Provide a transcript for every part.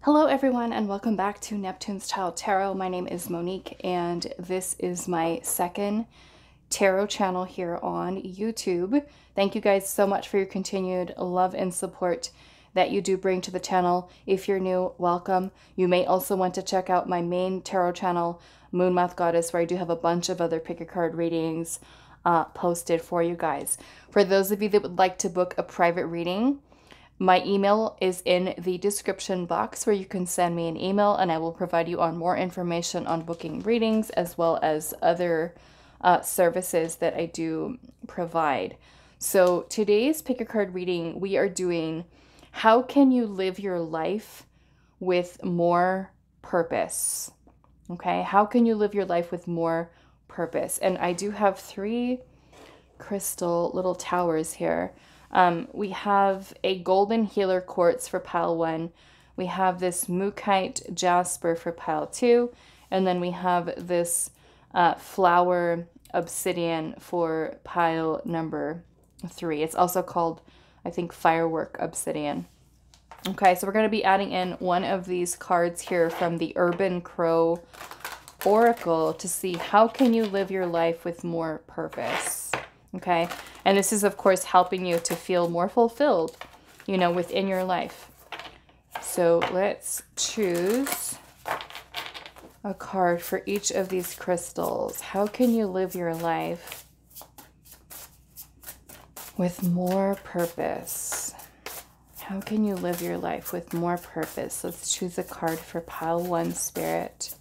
Hello everyone and welcome back to Neptune's Child Tarot. My name is Monique and this is my second tarot channel here on YouTube. Thank you guys so much for your continued love and support that you do bring to the channel. If you're new, welcome. You may also want to check out my main tarot channel, Moon Moth Goddess, where I do have a bunch of other pick a card readings posted for you guys. For those of you that would like to book a private reading, my email is in the description box where you can send me an email and I will provide you on more information on booking readings as well as other services that I do provide. So today's pick a card reading, we are doing how can you live your life with more purpose? Okay, how can you live your life with more purpose? And I do have three crystal little towers here. We have a golden healer quartz for pile 1. We have this Mookaite Jasper for pile 2. And then we have this flower obsidian for pile number 3. It's also called, I think, firework obsidian. Okay, so we're going to be adding in one of these cards here from the Urban Crow Oracle to see how can you live your life with more purpose. Okay, and this is of course helping you to feel more fulfilled, you know, within your life. So let's choose a card for each of these crystals. How can you live your life with more purpose? How can you live your life with more purpose? Let's choose a card for pile 1, Spirit.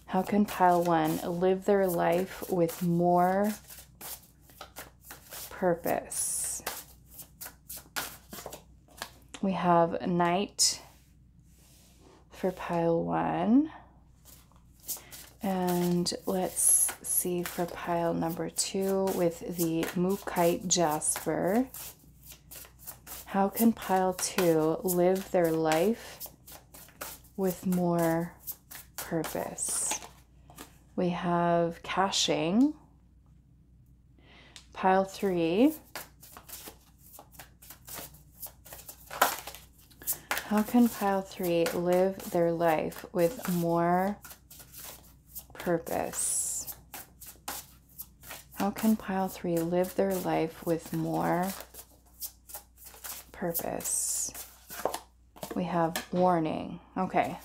How can pile 1 live their life with more purpose? We have Night for pile 1. And let's see for pile number 2 with the Mookaite Jasper. How can pile 2 live their life with more purpose? We have Caching. Pile 3. How can pile 3 live their life with more purpose? How can pile 3 live their life with more purpose? We have Warning. Okay.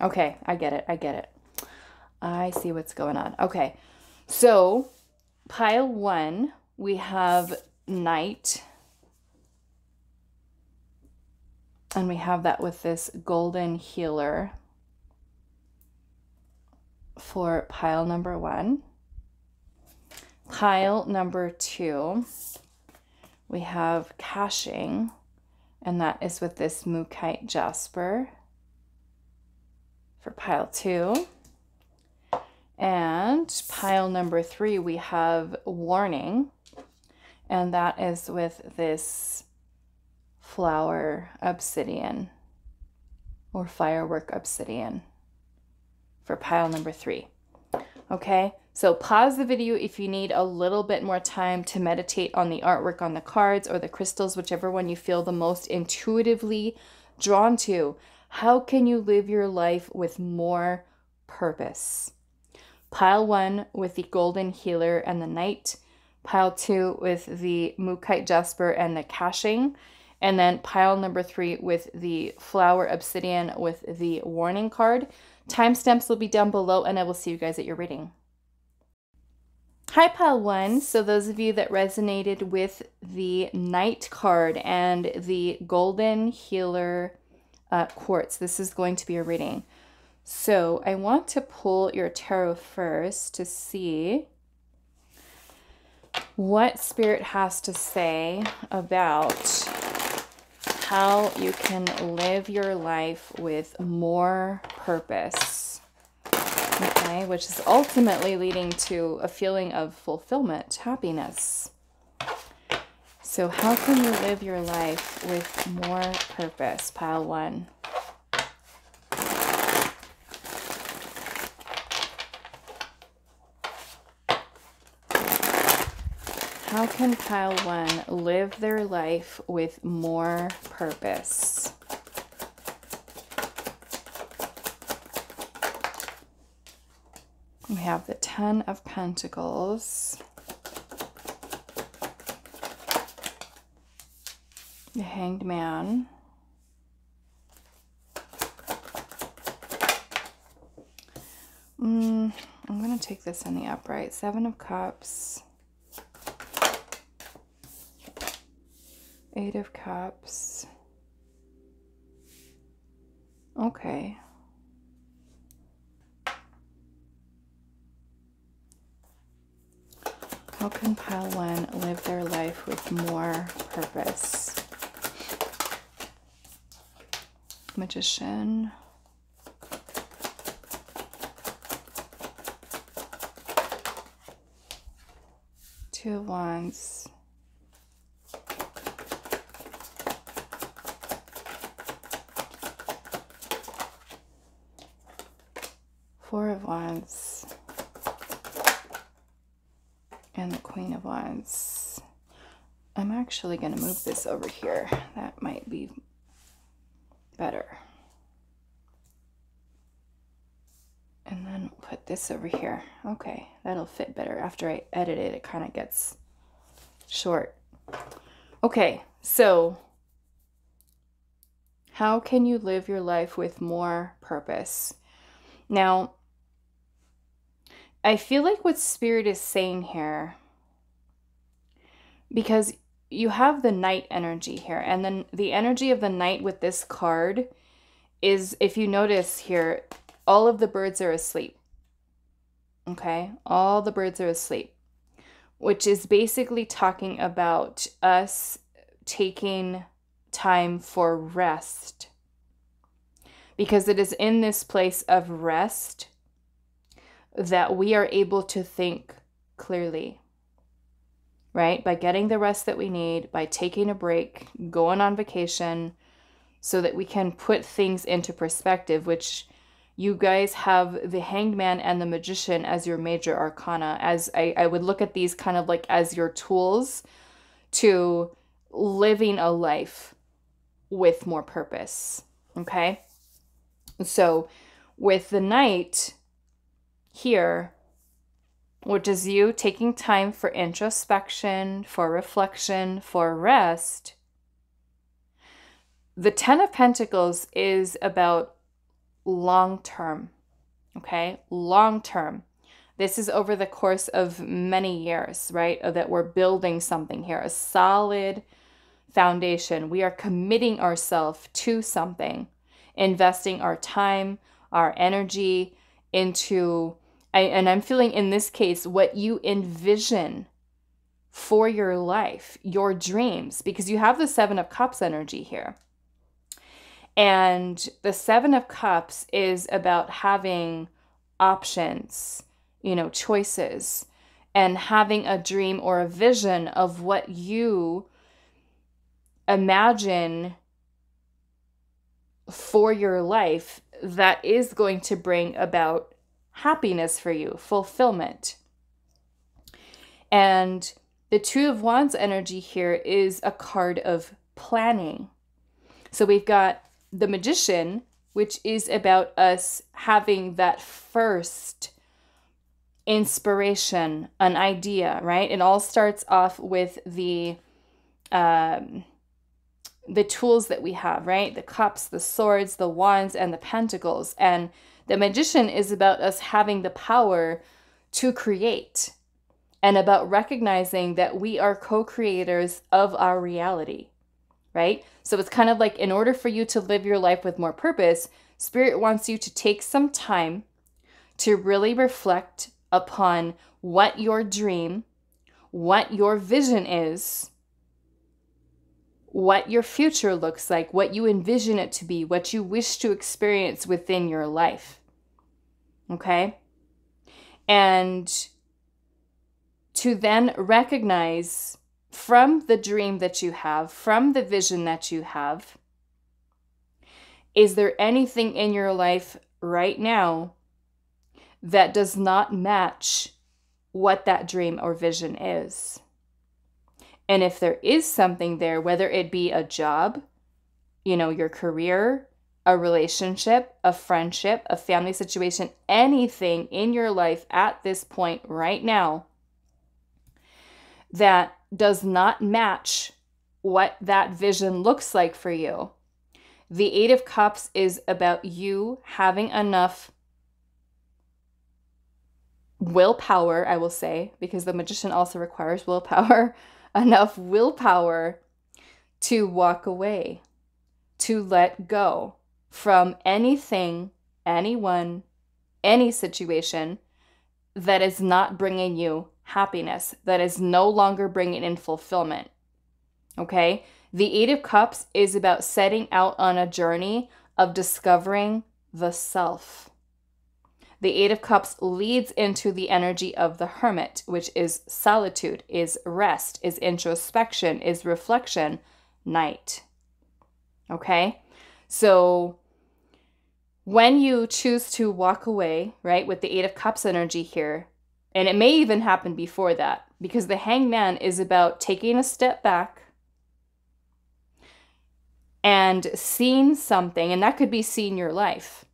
Okay, I get it. I see what's going on. Okay, so pile 1, we have Night. And we have that with this golden healer for pile number 1. Pile number 2, we have Caching, and that is with this Mookaite Jasper for pile 2. And pile number 3, we have Warning, and that is with this flower obsidian or firework obsidian for pile number 3. Okay, so pause the video if you need a little bit more time to meditate on the artwork on the cards or the crystals, whichever one you feel the most intuitively drawn to. How can you live your life with more purpose? Pile 1 with the golden healer and the Night. Pile 2 with the Mookaite Jasper and the Caching. And then pile number 3 with the flower obsidian with the Warning card. Timestamps will be down below and I will see you guys at your reading. Hi pile 1. So those of you that resonated with the Night card and the golden healer quartz, this is going to be a reading. So I want to pull your tarot first to see what Spirit has to say about how you can live your life with more purpose. Okay, which is ultimately leading to a feeling of fulfillment, happiness. So how can you live your life with more purpose, pile 1? How can pile 1 live their life with more purpose? We have the 10 of Pentacles, the Hanged Man, I'm going to take this in the upright, 7 of Cups, 8 of Cups, okay. How can pile 1 live their life with more purpose? Magician. Two of Wands. Four of Wands. And the Queen of Wands. I'm actually going to move this over here. That might be better. And then put this over here. Okay, that'll fit better. After I edit it, it kind of gets short. Okay, so how can you live your life with more purpose? Now, I feel like what Spirit is saying here, because you have the Knight energy here, and then the energy of the Knight with this card is, if you notice here, all of the birds are asleep. Okay, all the birds are asleep, which is basically talking about us taking time for rest, because it is in this place of rest that we are able to think clearly, right? By getting the rest that we need, by taking a break, going on vacation, so that we can put things into perspective, which you guys have the Hanged Man and the Magician as your major arcana. As I would look at these kind of like as your tools to living a life with more purpose, okay? So with the Knight here, which is you taking time for introspection, for reflection, for rest, the 10 of Pentacles is about long term, okay? Long term. This is over the course of many years, right? That we're building something here, a solid foundation. We are committing ourselves to something, investing our time, our energy into, and I'm feeling in this case, what you envision for your life, your dreams, because you have the 7 of Cups energy here. And the 7 of Cups is about having options, you know, choices, and having a dream or a vision of what you imagine for your life that is going to bring about happiness for you, fulfillment. And the 2 of Wands energy here is a card of planning. So we've got the Magician, which is about us having that first inspiration, an idea, right? It all starts off with the tools that we have, right? The cups, the swords, the wands, and the pentacles. And the Magician is about us having the power to create, and about recognizing that we are co-creators of our reality, right? So it's kind of like, in order for you to live your life with more purpose, Spirit wants you to take some time to really reflect upon what your dream, what your vision is, what your future looks like, what you envision it to be, what you wish to experience within your life. Okay? And to then recognize from the dream that you have, from the vision that you have, is there anything in your life right now that does not match what that dream or vision is? And if there is something there, whether it be a job, you know, your career, a relationship, a friendship, a family situation, anything in your life at this point right now that does not match what that vision looks like for you. The Eight of Cups is about you having enough willpower, I will say, because the Magician also requires willpower, enough willpower to walk away, to let go from anything, anyone, any situation that is not bringing you happiness, that is no longer bringing in fulfillment. Okay? The Eight of Cups is about setting out on a journey of discovering the self. The Eight of Cups leads into the energy of the Hermit, which is solitude, is rest, is introspection, is reflection, night. Okay? So when you choose to walk away, right, with the Eight of Cups energy here, and it may even happen before that, because the Hangman is about taking a step back and seeing something, and that could be seeing your life,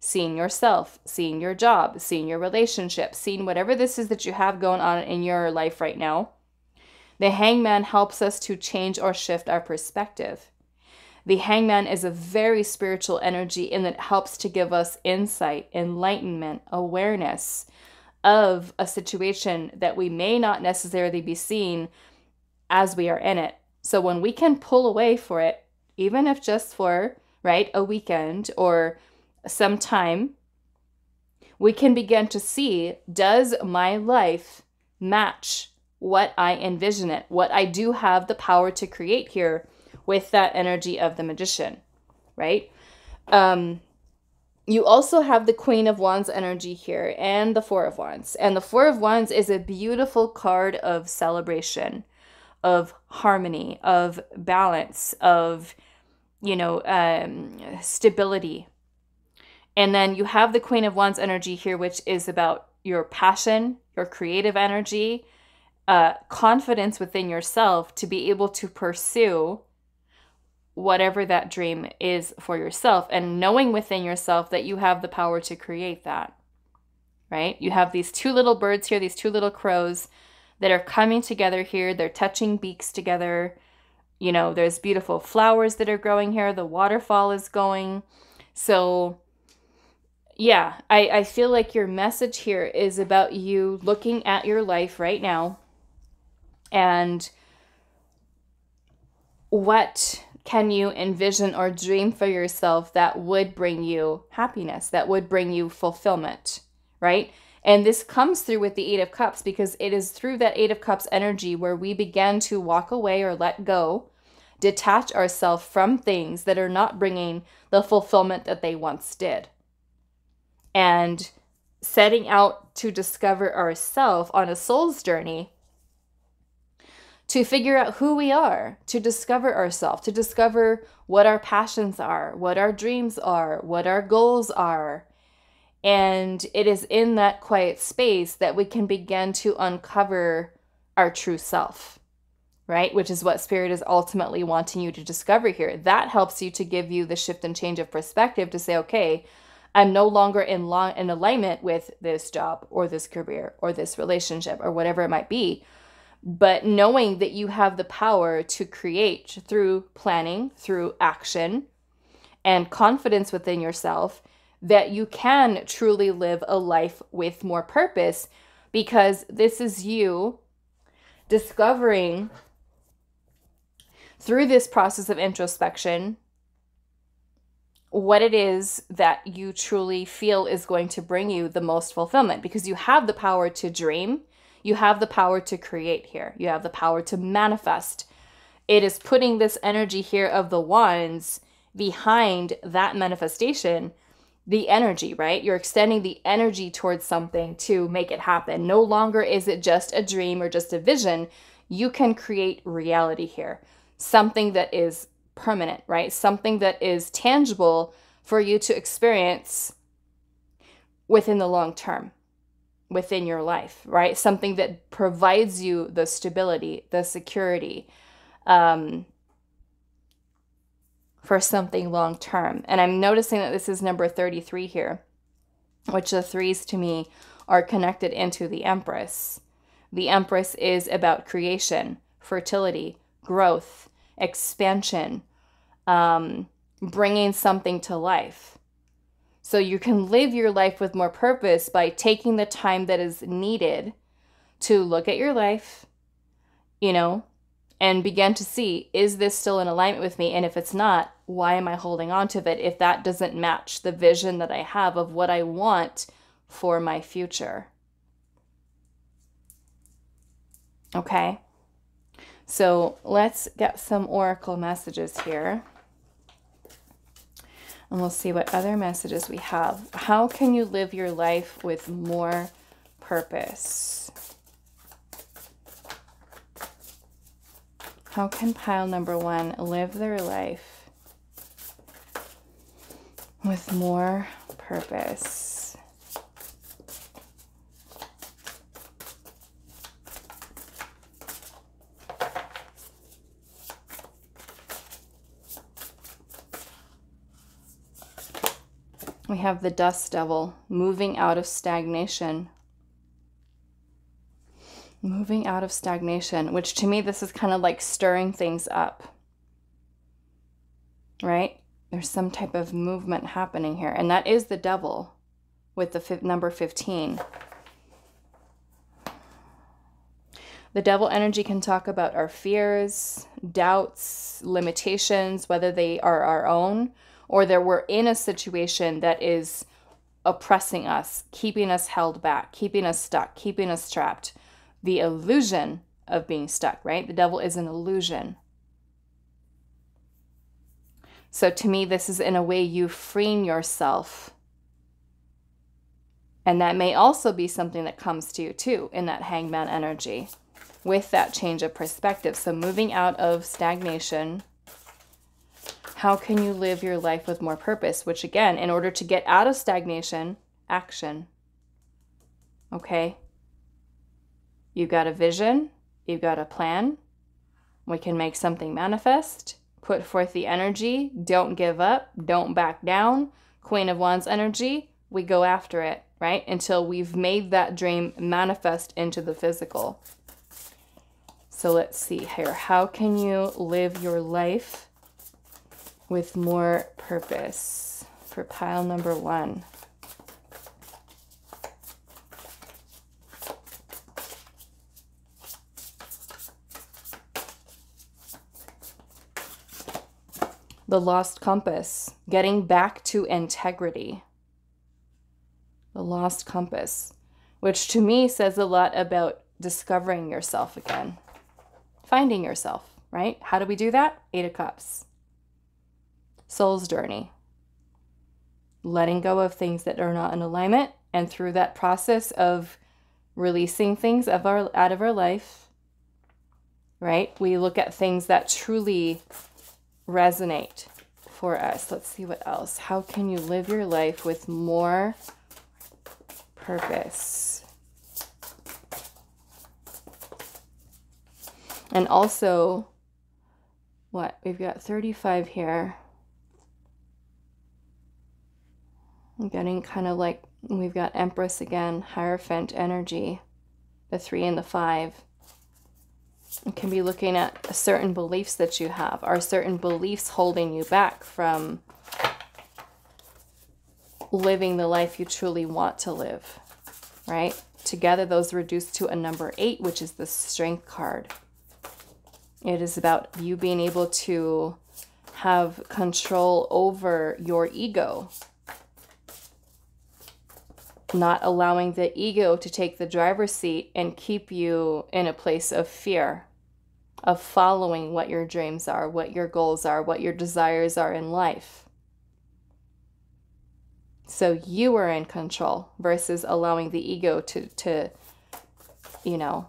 seeing yourself, seeing your job, seeing your relationship, seeing whatever this is that you have going on in your life right now. The Hangman helps us to change or shift our perspective. The Hangman is a very spiritual energy, and it helps to give us insight, enlightenment, awareness of a situation that we may not necessarily be seeing as we are in it. So when we can pull away for it, even if just for, right, a weekend or some time, we can begin to see, does my life match what I envision it, what I do have the power to create here with that energy of the Magician, right? You also have the Queen of Wands energy here and the Four of Wands. And the Four of Wands is a beautiful card of celebration, of harmony, of balance, of, you know, stability. And then you have the Queen of Wands energy here, which is about your passion, your creative energy, confidence within yourself to be able to pursue whatever that dream is for yourself, and knowing within yourself that you have the power to create that, right? You have these two little birds here, these two little crows that are coming together here. They're touching beaks together. You know, there's beautiful flowers that are growing here. The waterfall is going. So yeah, I feel like your message here is about you looking at your life right now and what can you envision or dream for yourself that would bring you happiness, that would bring you fulfillment, right? And this comes through with the Eight of Cups, because it is through that Eight of Cups energy where we begin to walk away or let go, detach ourselves from things that are not bringing the fulfillment that they once did. And setting out to discover ourselves on a soul's journey to figure out who we are, to discover ourselves, to discover what our passions are, what our dreams are, what our goals are. And it is in that quiet space that we can begin to uncover our true self, right? Which is what Spirit is ultimately wanting you to discover here. That helps you to give you the shift and change of perspective to say, okay, I'm no longer in alignment with this job or this career or this relationship or whatever it might be. But knowing that you have the power to create through planning, through action, and confidence within yourself, that you can truly live a life with more purpose, because this is you discovering through this process of introspection what it is that you truly feel is going to bring you the most fulfillment, because you have the power to dream. You have the power to create here. You have the power to manifest. It is putting this energy here of the wands behind that manifestation, the energy, right? You're extending the energy towards something to make it happen. No longer is it just a dream or just a vision. You can create reality here. Something that is permanent, right? Something that is tangible for you to experience within the long term. within your life, right? Something that provides you the stability, the security, for something long term. And I'm noticing that this is number 33 here, which the threes to me are connected into the Empress. The Empress is about creation, fertility, growth, expansion, bringing something to life. So you can live your life with more purpose by taking the time that is needed to look at your life, you know, and begin to see, is this still in alignment with me? And if it's not, why am I holding on to it if that doesn't match the vision that I have of what I want for my future? Okay, so let's get some oracle messages here. And we'll see what other messages we have. How can you live your life with more purpose? How can pile number 1 live their life with more purpose? We have the Dust Devil, moving out of stagnation. Moving out of stagnation, which to me, this is kind of like stirring things up, right? There's some type of movement happening here. And that is the Devil with the number 15. The Devil energy can talk about our fears, doubts, limitations, whether they are our own or that we're in a situation that is oppressing us, keeping us held back, keeping us stuck, keeping us trapped. The illusion of being stuck, right? The Devil is an illusion. So to me, this is in a way you freeing yourself. And that may also be something that comes to you too in that Hangman energy with that change of perspective. So moving out of stagnation, how can you live your life with more purpose? Which again, in order to get out of stagnation, action. Okay? You've got a vision, you've got a plan. We can make something manifest, put forth the energy, don't give up, don't back down. Queen of Wands energy, we go after it, right? Until we've made that dream manifest into the physical. So let's see here. How can you live your life with more purpose for pile number 1? The Lost Compass, getting back to integrity. The Lost Compass, which to me says a lot about discovering yourself again. Finding yourself, right? How do we do that? 8 of Cups. Soul's journey. Letting go of things that are not in alignment. And through that process of releasing things out of our life, right? We look at things that truly resonate for us. Let's see what else. How can you live your life with more purpose? And also, what? We've got 35 here. I'm getting kind of like, we've got Empress again, Hierophant energy, the 3 and the 5. You can be looking at certain beliefs that you have. Are certain beliefs holding you back from living the life you truly want to live, right? Together, those reduce to a number 8, which is the Strength card. It is about you being able to have control over your ego. Not allowing the ego to take the driver's seat and keep you in a place of fear, of following what your dreams are, what your goals are, what your desires are in life. So you are in control versus allowing the ego to you know,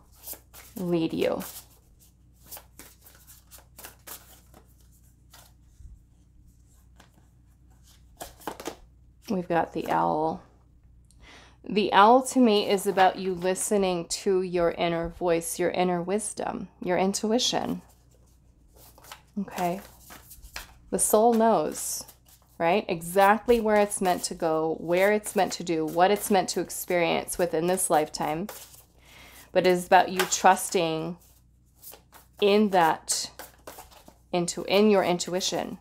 lead you. We've got the Owl. The owl to me is about you listening to your inner voice, your inner wisdom, your intuition. Okay. The soul knows, right? Exactly where it's meant to go, where it's meant to do, what it's meant to experience within this lifetime. But it is about you trusting in that, in your intuition.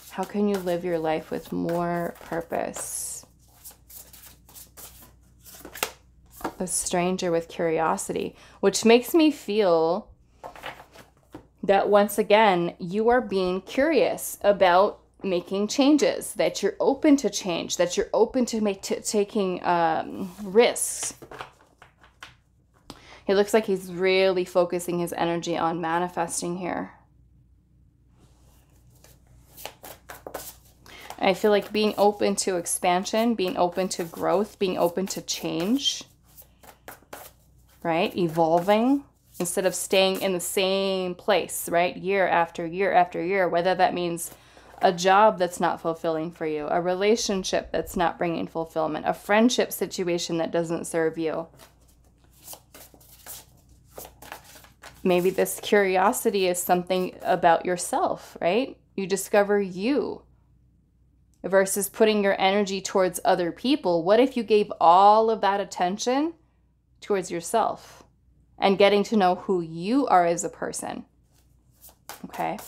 How can you live your life with more purpose? A stranger with curiosity, which makes me feel that once again, you are being curious about making changes, that you're open to change, that you're open to taking risks. It looks like he's really focusing his energy on manifesting here. I feel like being open to expansion, being open to growth, being open to change, right? Evolving instead of staying in the same place, right? Year after year after year, whether that means a job that's not fulfilling for you, a relationship that's not bringing fulfillment, a friendship situation that doesn't serve you. Maybe this curiosity is something about yourself, right? You discover you versus putting your energy towards other people. What if you gave all of that attention towards yourself and getting to know who you are as a person? Okay.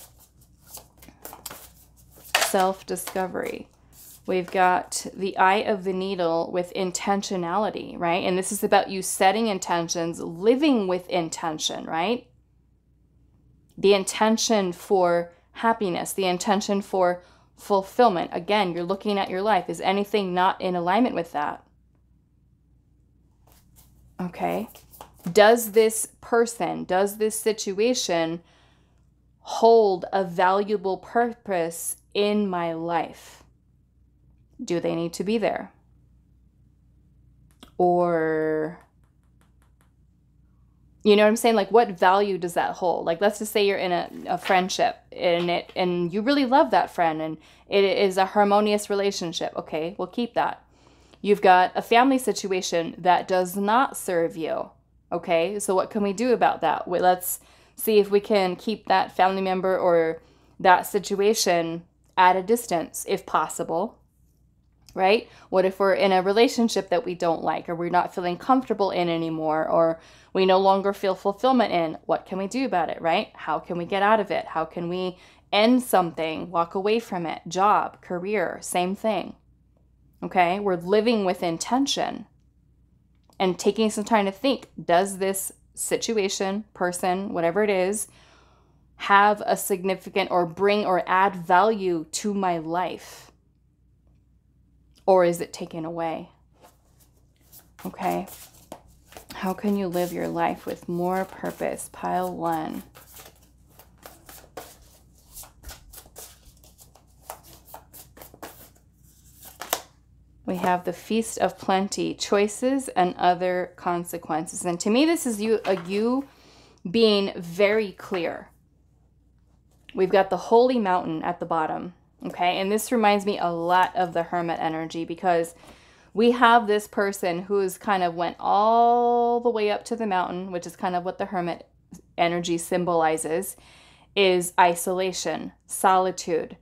Self-discovery. We've got the eye of the needle with intentionality, right? And this is about you setting intentions, living with intention, right? The intention for happiness, the intention for fulfillment. Again, you're looking at your life. Is anything not in alignment with that? Okay. Does this person, does this situation hold a valuable purpose in my life? Do they need to be there? Or, you know what I'm saying? Like, what value does that hold? Like, let's just say you're in a friendship and you really love that friend and it is a harmonious relationship. Okay, we'll keep that. You've got a family situation that does not serve you. Okay, so what can we do about that? Let's see if we can keep that family member or that situation at a distance if possible. Right? What if we're in a relationship that we don't like, or we're not feeling comfortable in anymore, or we no longer feel fulfillment in? What can we do about it, right? How can we get out of it? How can we end something, walk away from it? Job, career, same thing. Okay? We're living with intention and taking some time to think, does this situation, person, whatever it is, have a significant or bring or add value to my life? Or is it taken away? Okay. How can you live your life with more purpose? Pile 1. We have the Feast of Plenty, choices and other consequences. And to me, this is you being very clear. We've got the Holy Mountain at the bottom. Okay, and this reminds me a lot of the Hermit energy, because we have this person who's kind of went all the way up to the mountain, which is kind of what the Hermit energy symbolizes, is isolation, solitude,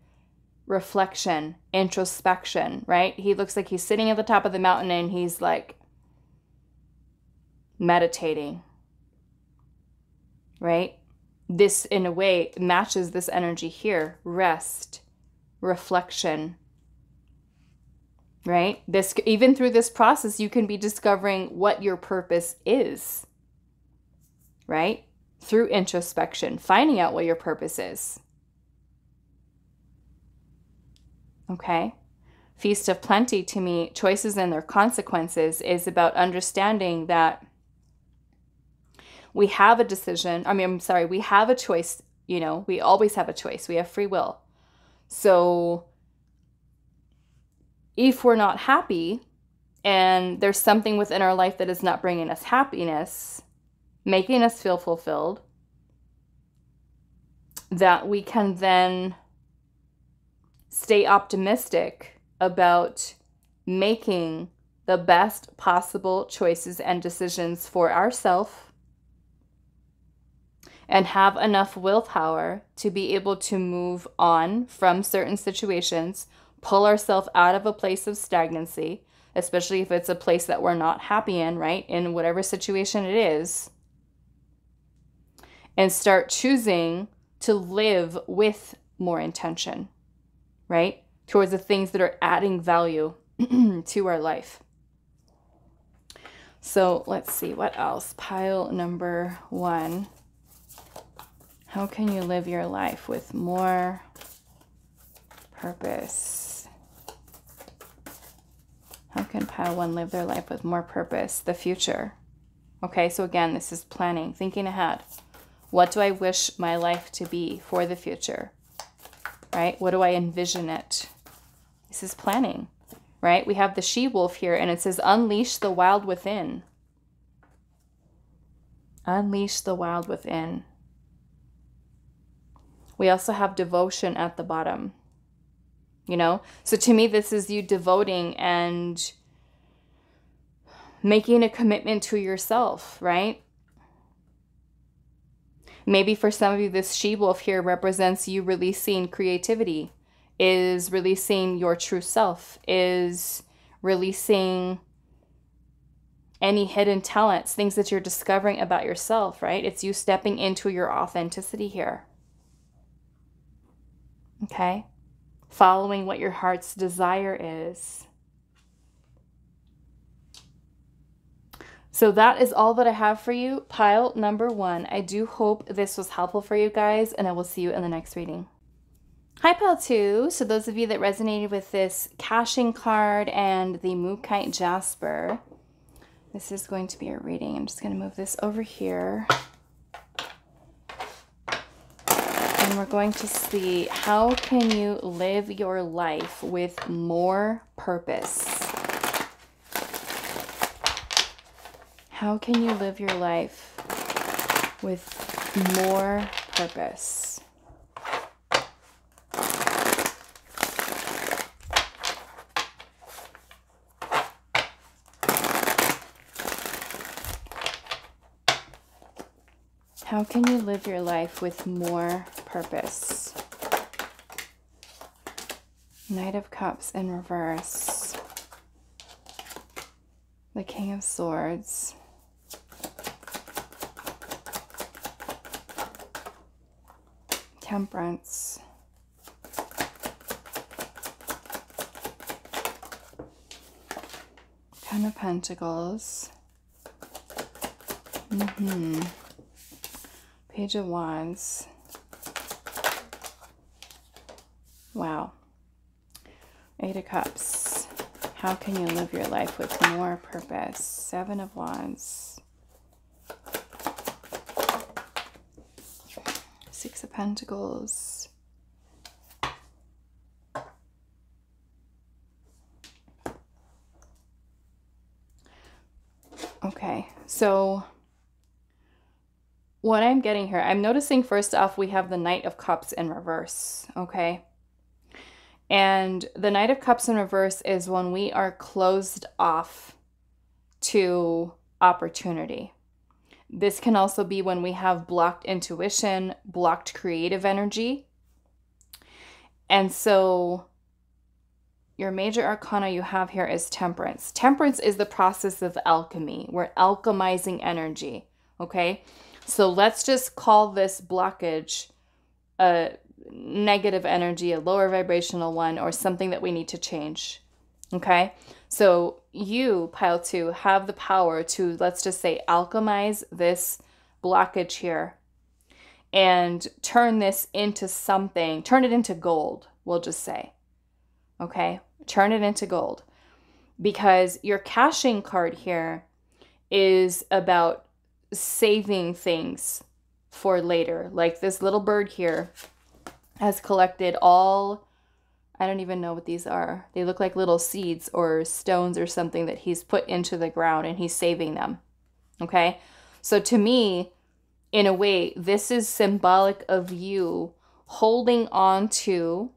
reflection, introspection, right? He looks like he's sitting at the top of the mountain and he's like meditating, right? This, in a way, matches this energy here. Rest, reflection, right? This, even through this process, you can be discovering what your purpose is, right? Through introspection, finding out what your purpose is. Okay. Feast of Plenty, to me, choices and their consequences, is about understanding that we have a decision. We have a choice. You know, we always have a choice. We have free will. So if we're not happy and there's something within our life that is not bringing us happiness, making us feel fulfilled, that we can then stay optimistic about making the best possible choices and decisions for ourselves and have enough willpower to be able to move on from certain situations, pull ourselves out of a place of stagnancy, especially if it's a place that we're not happy in, right? In whatever situation it is, and start choosing to live with more intention, right? Towards the things that are adding value to our life. So let's see, what else? Pile number 1. How can you live your life with more purpose? How can pile 1 live their life with more purpose? The future. Okay, so again, this is planning, thinking ahead. What do I wish my life to be for the future? Right? What do I envision it? This is planning, right? We have the she-wolf here, and it says, unleash the wild within. Unleash the wild within. We also have devotion at the bottom, you know? So to me, this is you devoting and making a commitment to yourself, right? Maybe for some of you, this she-wolf here represents you releasing creativity, is releasing your true self, is releasing any hidden talents, things that you're discovering about yourself, right? It's you stepping into your authenticity here. Okay? Following what your heart's desire is. So that is all that I have for you, pile number 1. I do hope this was helpful for you guys, and I will see you in the next reading. Hi, pile 2. So those of you that resonated with this caching card and the Mookaite Jasper, this is going to be a reading. I'm just going to move this over here. And we're going to see, how can you live your life with more purpose? How can you live your life with more purpose? How can you live your life with more purpose? Knight of Cups in reverse. The King of Swords. Temperance. Ten of Pentacles. Page of Wands. Wow. 8 of Cups. How can you live your life with more purpose? 7 of Wands. 6 of Pentacles. Okay, so what I'm getting here, I'm noticing first off, we have the Knight of Cups in reverse, okay? And the Knight of Cups in reverse is when we are closed off to opportunity. This can also be when we have blocked intuition, blocked creative energy. And so your major arcana you have here is Temperance. Temperance is the process of alchemy. We're alchemizing energy, okay? So let's just call this blockage a negative energy, a lower vibrational one, or something that we need to change, okay? So you, pile 2, have the power to, let's just say, alchemize this blockage here and turn this into something, turn it into gold, we'll just say, okay? Turn it into gold, because your caching card here is about saving things for later. Like this little bird here has collected all, I don't even know what these are. They look like little seeds or stones or something that he's put into the ground, and he's saving them. Okay? So to me, in a way, this is symbolic of you holding on to,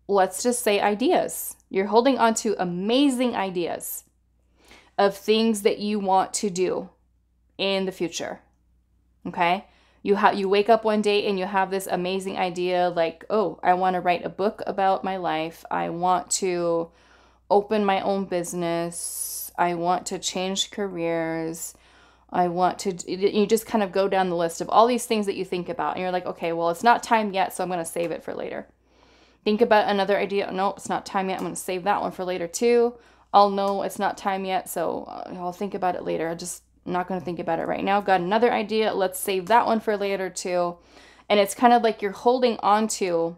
let's just say, ideas, You're holding on to amazing ideas of things that you want to do in the future. Okay? You wake up one day and you have this amazing idea like, oh, I want to write a book about my life. I want to open my own business. I want to change careers. You just kind of go down the list of all these things that you think about. And you're like, okay, well, it's not time yet, so I'm going to save it for later. Think about another idea. Nope, it's not time yet. I'm going to save that one for later too. I'll know it's not time yet, so I'll think about it later. I'm not going to think about it right now. Got another idea. Let's save that one for later too. And it's kind of like you're holding on to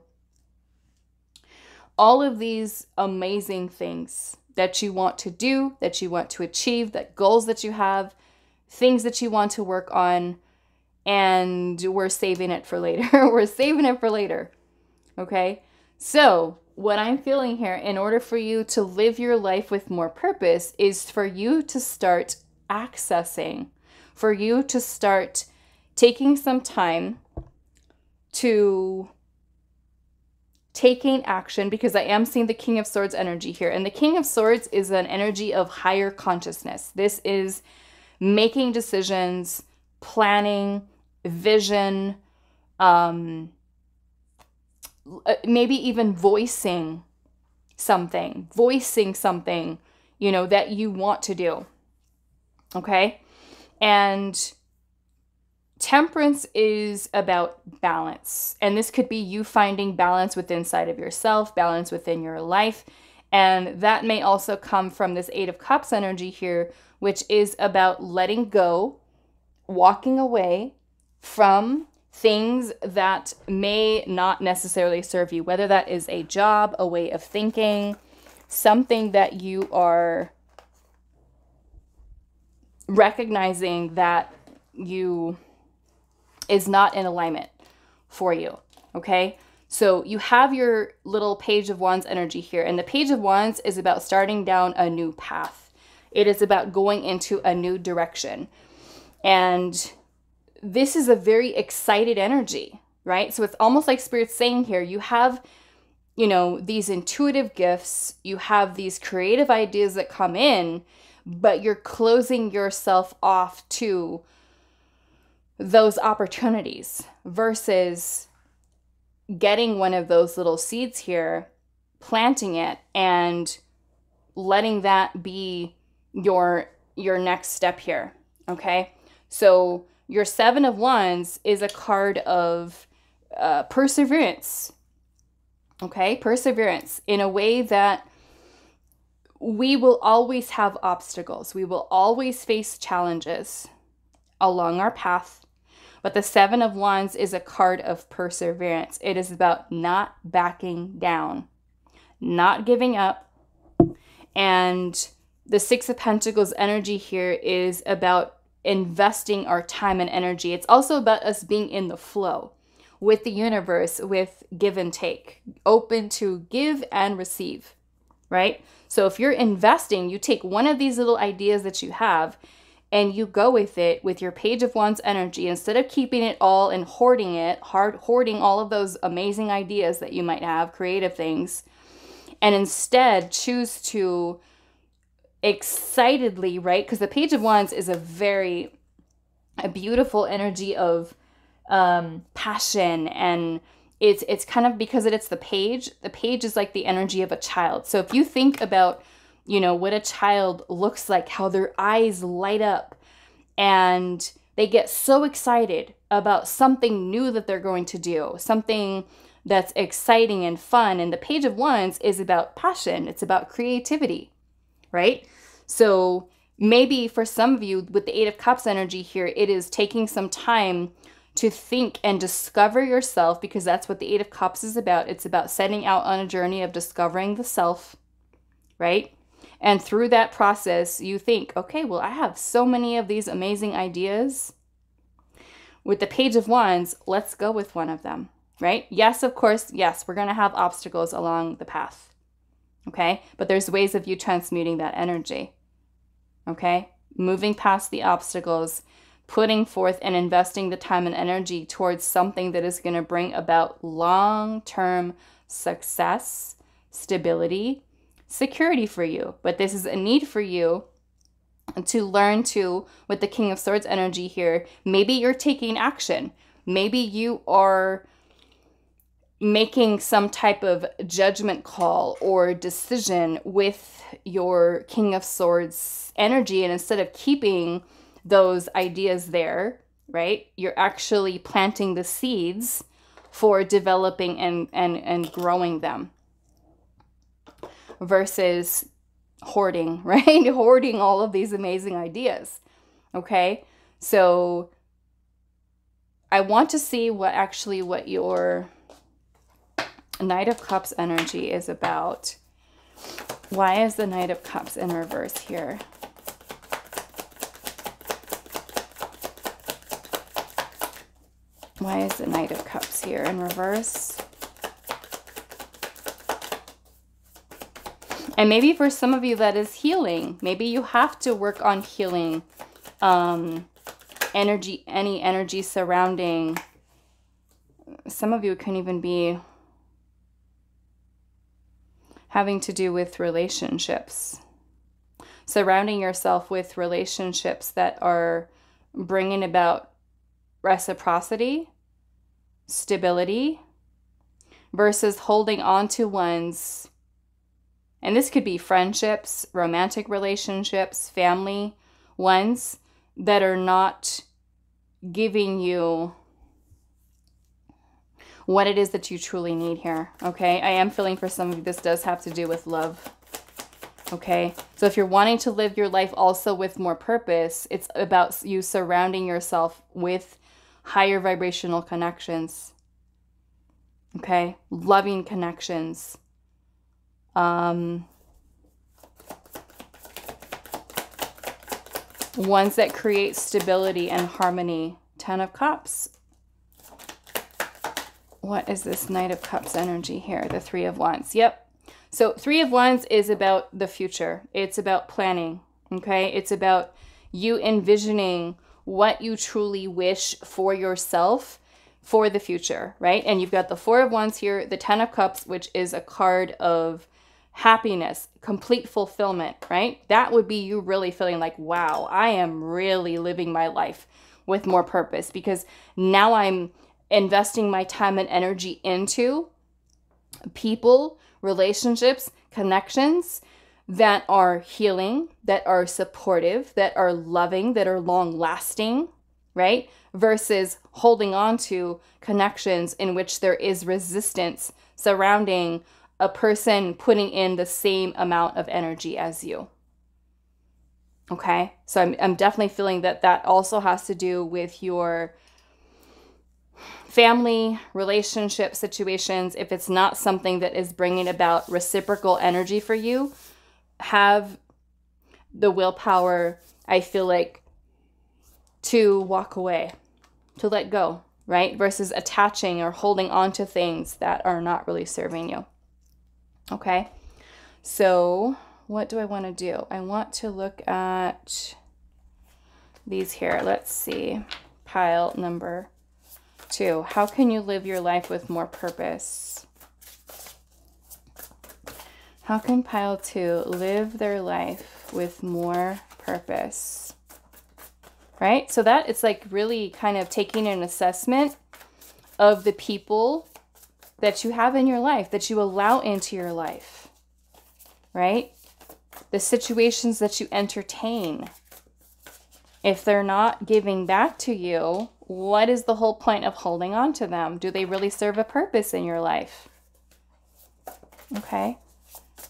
all of these amazing things that you want to do, that you want to achieve, that goals that you have, things that you want to work on, and we're saving it for later. We're saving it for later. Okay? So, what I'm feeling here, in order for you to live your life with more purpose, is for you to start accessing, for you to start taking some time to taking action, because I am seeing the King of Swords energy here. And the King of Swords is an energy of higher consciousness. This is making decisions, planning, vision, maybe even voicing something, that you want to do. Okay? And Temperance is about balance. And this could be you finding balance within inside of yourself, balance within your life. And that may also come from this Eight of Cups energy here, which is about letting go, walking away from things that may not necessarily serve you, whether that is a job, a way of thinking, something that you are recognizing that is not in alignment for you, okay? So you have your little Page of Wands energy here, and the Page of Wands is about starting down a new path. It is about going into a new direction. And this is a very excited energy, right? So it's almost like Spirit's saying here, you have, these intuitive gifts, you have these creative ideas that come in, but you're closing yourself off to those opportunities versus getting one of those little seeds here, planting it, and letting that be your next step here, okay? So your Seven of Wands is a card of perseverance, okay? Perseverance in a way that we will always have obstacles. We will always face challenges along our path. But the Seven of Wands is a card of perseverance. It is about not backing down, not giving up. And the Six of Pentacles energy here is about investing our time and energy. It's also about us being in the flow with the universe, with give and take, open to give and receive, right? So if you're investing, you take one of these little ideas that you have and you go with it with your Page of Wands energy, instead of keeping it all and hoarding all of those amazing ideas that you might have, creative things, and instead choose to excitedly, right? Because the Page of Wands is a beautiful energy of passion, and it's kind of, because it's the page is like the energy of a child. So if you think about what a child looks like, how their eyes light up and they get so excited about something new that they're going to do, something that's exciting and fun. And the Page of Wands is about passion. It's about creativity, right? So maybe for some of you with the Eight of Cups energy here, it is taking some time to think and discover yourself, because that's what the Eight of Cups is about. It's about setting out on a journey of discovering the self, right? And through that process, you think, okay, well, I have so many of these amazing ideas. With the Page of Wands, let's go with one of them, right? Yes, of course, yes, we're going to have obstacles along the path, okay? But there's ways of you transmuting that energy, okay? Moving past the obstacles, putting forth and investing the time and energy towards something that is going to bring about long-term success, stability, security for you, but this is a need for you to learn to, with the King of Swords energy here, maybe you're taking action. Maybe you are making some type of judgment call or decision with your King of Swords energy, and instead of keeping those ideas there, right, you're actually planting the seeds for developing and growing them versus hoarding, right? Hoarding all of these amazing ideas. Okay, so I want to see what your Knight of Cups energy is about. Why is the Knight of Cups in reverse here? Why is the Knight of Cups here in reverse? And maybe for some of you that is healing. Maybe you have to work on healing energy, any energy surrounding. Some of you can even be having to do with relationships. Surrounding yourself with relationships that are bringing about reciprocity, stability, versus holding on to one's, and this could be friendships, romantic relationships, family ones that are not giving you what it is that you truly need here, okay? I am feeling for some of you this does have to do with love, okay? So if you're wanting to live your life also with more purpose, it's about you surrounding yourself with higher vibrational connections, okay? Loving connections. Ones that create stability and harmony. 10 of Cups. What is this Knight of Cups energy here? The 3 of Wands. Yep. So 3 of Wands is about the future. It's about planning, okay? It's about you envisioning what you truly wish for yourself for the future, right? And you've got the 4 of Wands here, the 10 of Cups, which is a card of happiness, complete fulfillment, right? That would be you really feeling like, wow, I am really living my life with more purpose because now I'm investing my time and energy into people, relationships, connections that are healing, that are supportive, that are loving, that are long lasting, right? Versus holding on to connections in which there is resistance surrounding a person putting in the same amount of energy as you. Okay, so I'm definitely feeling that that also has to do with your family, relationship situations. If it's not something that is bringing about reciprocal energy for you, have the willpower, I feel like, to walk away, to let go, right? Versus attaching or holding on to things that are not really serving you. Okay, so what do I want to do? I want to look at these here. Let's see. Pile number 2. How can you live your life with more purpose? How can pile 2 live their life with more purpose? Right? So that it's like really kind of taking an assessment of the people that you have in your life, that you allow into your life, right? The situations that you entertain. If they're not giving back to you, what is the whole point of holding on to them? Do they really serve a purpose in your life? Okay.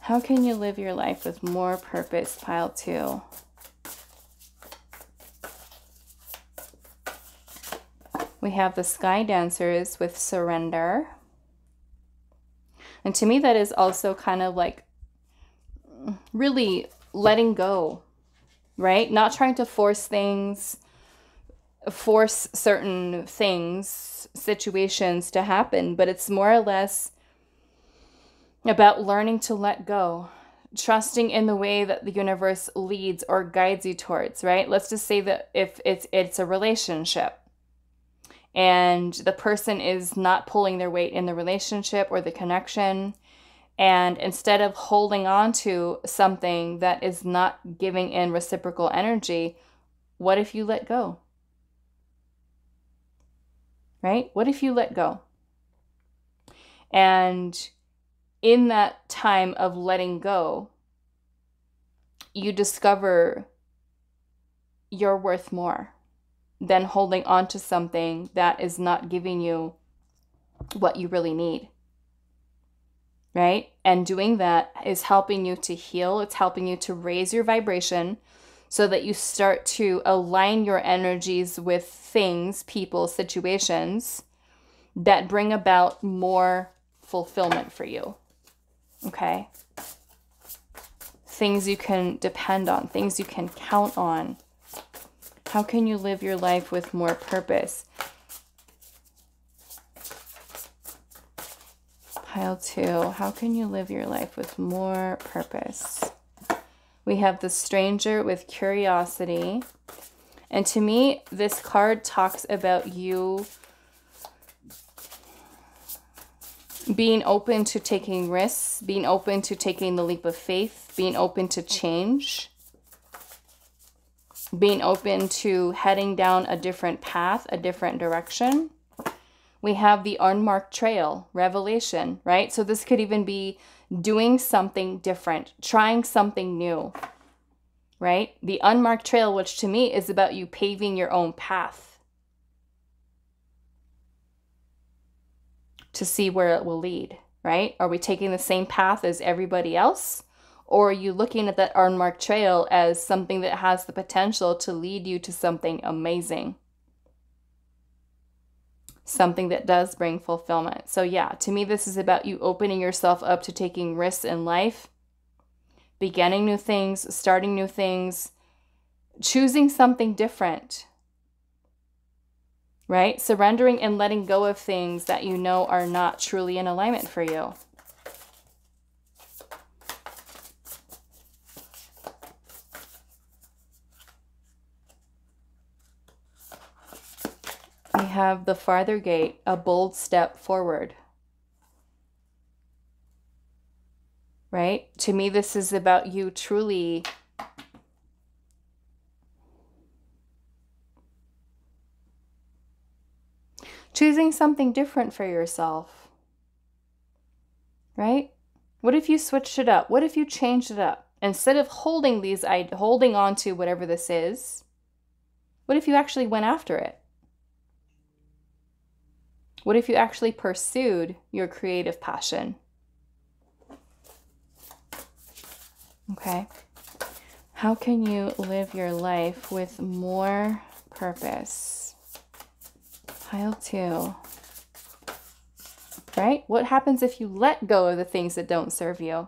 How can you live your life with more purpose, pile 2? We have the Sky Dancers with surrender. And to me, that is also kind of like really letting go, right? Not trying to force things, force certain things, situations to happen, but it's more or less about learning to let go, trusting in the way that the universe leads or guides you towards, right? Let's just say that if it's a relationship and the person is not pulling their weight in the relationship or the connection, And instead of holding on to something that is not giving in reciprocal energy, what if you let go? Right? What if you let go? And in that time of letting go, you discover you're worth more than holding on to something that is not giving you what you really need. Right? And doing that is helping you to heal. It's helping you to raise your vibration so that you start to align your energies with things, people, situations that bring about more fulfillment for you. Okay? Things you can depend on, things you can count on. How can you live your life with more purpose? Pile 2, how can you live your life with more purpose? We have the Stranger with curiosity. And to me, this card talks about you being open to taking risks, being open to taking the leap of faith, being open to change, being open to heading down a different path, a different direction. We have the unmarked trail, revelation, right? So this could even be doing something different, trying something new, right? The unmarked trail, which to me is about you paving your own path to see where it will lead, right? Are we taking the same path as everybody else? Or are you looking at that unmarked trail as something that has the potential to lead you to something amazing? Something that does bring fulfillment. So yeah, to me, this is about you opening yourself up to taking risks in life, beginning new things, starting new things, choosing something different, right? Surrendering and letting go of things that you know are not truly in alignment for you. We have the Farther Gate, a bold step forward. Right? To me, this is about you truly choosing something different for yourself. Right? What if you switched it up? What if you changed it up? Instead of holding on to whatever this is, what if you actually went after it? What if you actually pursued your creative passion? Okay. How can you live your life with more purpose? Pile 2. Right? What happens if you let go of the things that don't serve you?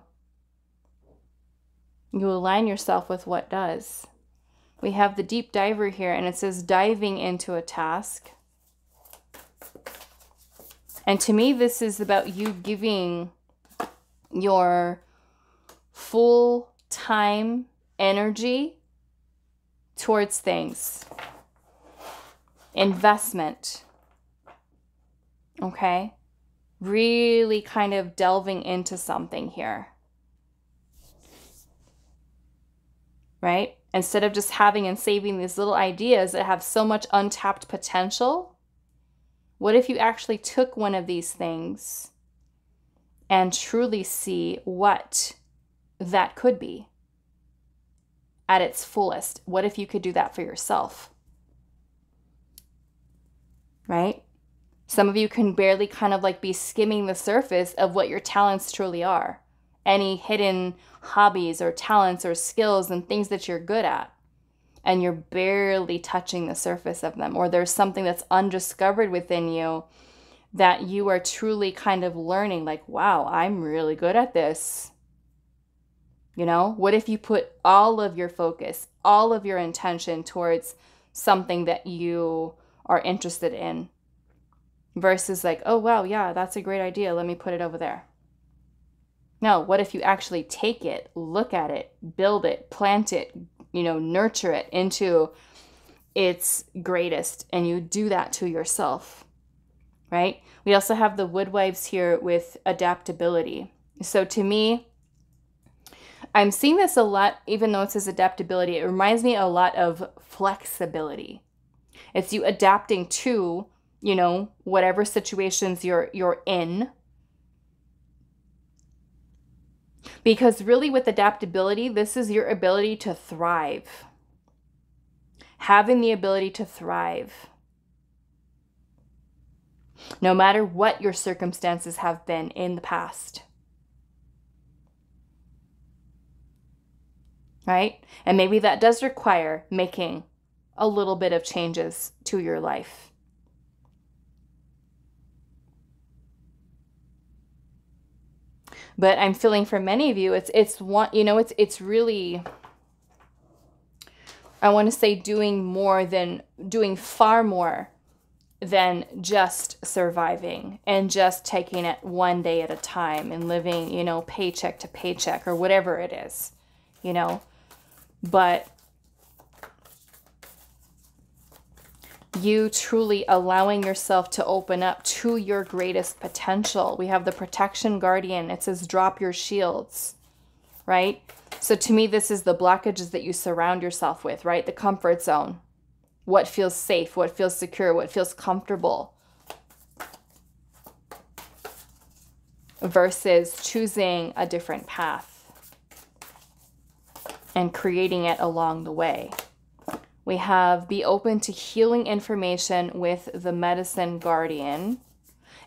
You align yourself with what does. We have the Deep Diver here, and it says diving into a task. And to me, this is about you giving your full time energy towards things. Investment. Okay? Really kind of delving into something here. Right? Instead of just having and saving these little ideas that have so much untapped potential, what if you actually took one of these things and truly see what that could be at its fullest? What if you could do that for yourself? Right? Some of you can barely kind of like be skimming the surface of what your talents truly are. Any hidden hobbies or talents or skills and things that you're good at. And you're barely touching the surface of them. Or there's something that's undiscovered within you that you are truly kind of learning, like, wow, I'm really good at this. You know, what if you put all of your focus, all of your intention towards something that you are interested in versus like, oh, wow, yeah, that's a great idea. Let me put it over there. No, what if you actually take it, look at it, build it, plant it, nurture it into its greatest, and you do that to yourself, right? We also have the Woodwives here with adaptability. So to me, I'm seeing this a lot, even though it says adaptability. It reminds me a lot of flexibility. It's you adapting to, you know, whatever situations you're in. Because really with adaptability, this is your ability to thrive. Having the ability to thrive. No matter what your circumstances have been in the past. Right? And maybe that does require making a little bit of changes to your life. But I'm feeling for many of you, it's really, I want to say doing far more than just surviving and just taking it one day at a time and living, you know, paycheck to paycheck or whatever it is, you know. But you truly allowing yourself to open up to your greatest potential. We have the protection guardian. It says drop your shields, right? So to me, this is the blockages that you surround yourself with, right? The comfort zone. What feels safe, what feels secure, what feels comfortable. Versus choosing a different path and creating it along the way. We have be open to healing information with the medicine guardian.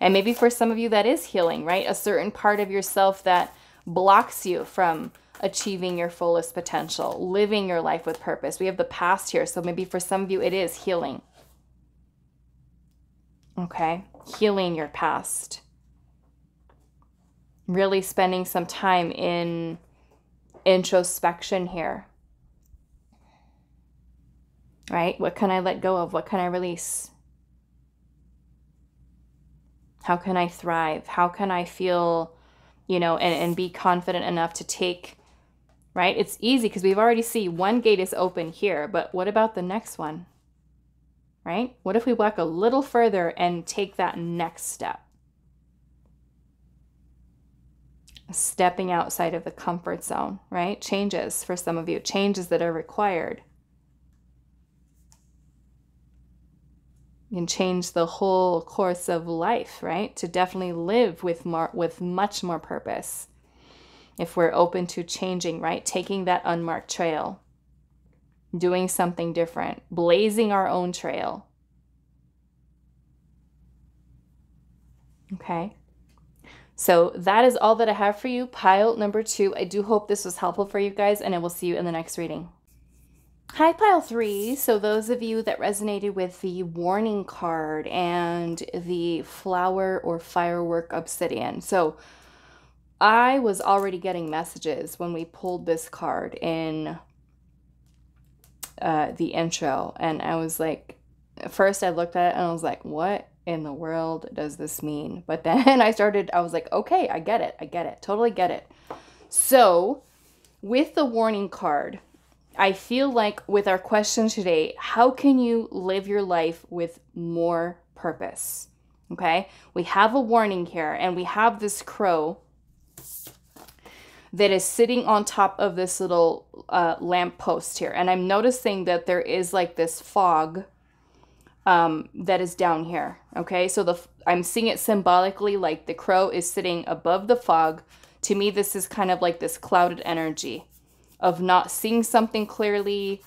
And maybe for some of you that is healing, right? A certain part of yourself that blocks you from achieving your fullest potential, living your life with purpose. We have the past here. So maybe for some of you, it is healing. Okay. Healing your past. Really spending some time in introspection here. Right? What can I let go of? What can I release? How can I thrive? How can I feel, you know, and be confident enough to take, right? It's easy because we've already seen one gate is open here, but what about the next one? Right? What if we walk a little further and take that next step? Stepping outside of the comfort zone, right? Changes for some of you, changes that are required. You can change the whole course of life, right? To definitely live with much more purpose. If we're open to changing, right? Taking that unmarked trail, doing something different, blazing our own trail. Okay. So that is all that I have for you. Pile number 2. I do hope this was helpful for you guys, and I will see you in the next reading. Hi, pile 3. So those of you that resonated with the warning card and the flower or firework obsidian. So I was already getting messages when we pulled this card in the intro. And I was like, at first I looked at it and I was like, what in the world does this mean? But then I was like, okay, I get it. Totally get it. So with the warning card, I feel like with our question today, how can you live your life with more purpose? Okay, we have a warning here, and we have this crow that is sitting on top of this little lamp post here. And I'm noticing that there is like this fog that is down here. Okay, so I'm seeing it symbolically, like the crow is sitting above the fog. To me, this is kind of like this clouded energy of not seeing something clearly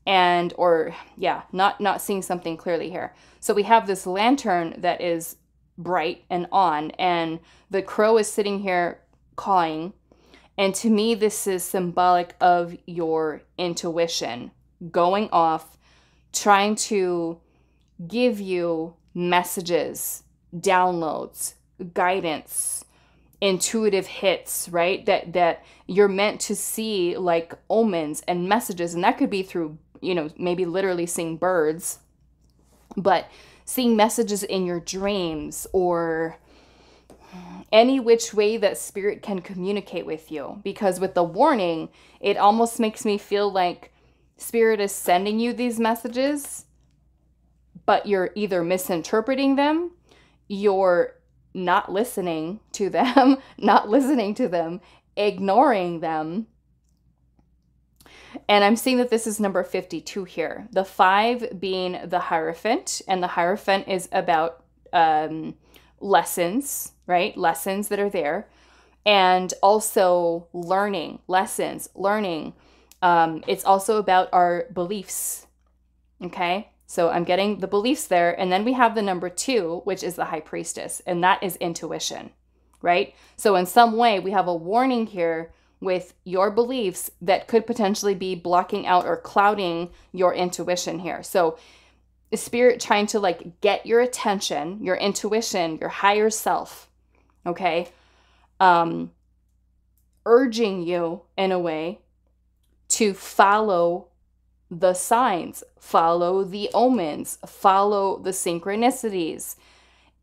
not seeing something clearly here. So we have this lantern that is bright and on, and the crow is sitting here cawing. And to me, this is symbolic of your intuition going off, trying to give you messages, downloads, guidance, intuitive hits, right? That you're meant to see, like omens and messages. And that could be through, you know, maybe literally seeing birds, but seeing messages in your dreams or any which way that spirit can communicate with you. Because with the warning, it almost makes me feel like spirit is sending you these messages, but you're either misinterpreting them, you're not listening to them, not listening to them, ignoring them. And I'm seeing that this is number 52 here. The 5 being the Hierophant, and the Hierophant is about lessons, right? Lessons that are there. And also learning, lessons, learning. It's also about our beliefs, okay? So I'm getting the beliefs there. And then we have the number 2, which is the High Priestess, and that is intuition, right? So in some way, we have a warning here with your beliefs that could potentially be blocking out or clouding your intuition here. So the Spirit trying to like get your attention, your intuition, your higher self, okay? Urging you in a way to follow the signs, follow the omens, follow the synchronicities,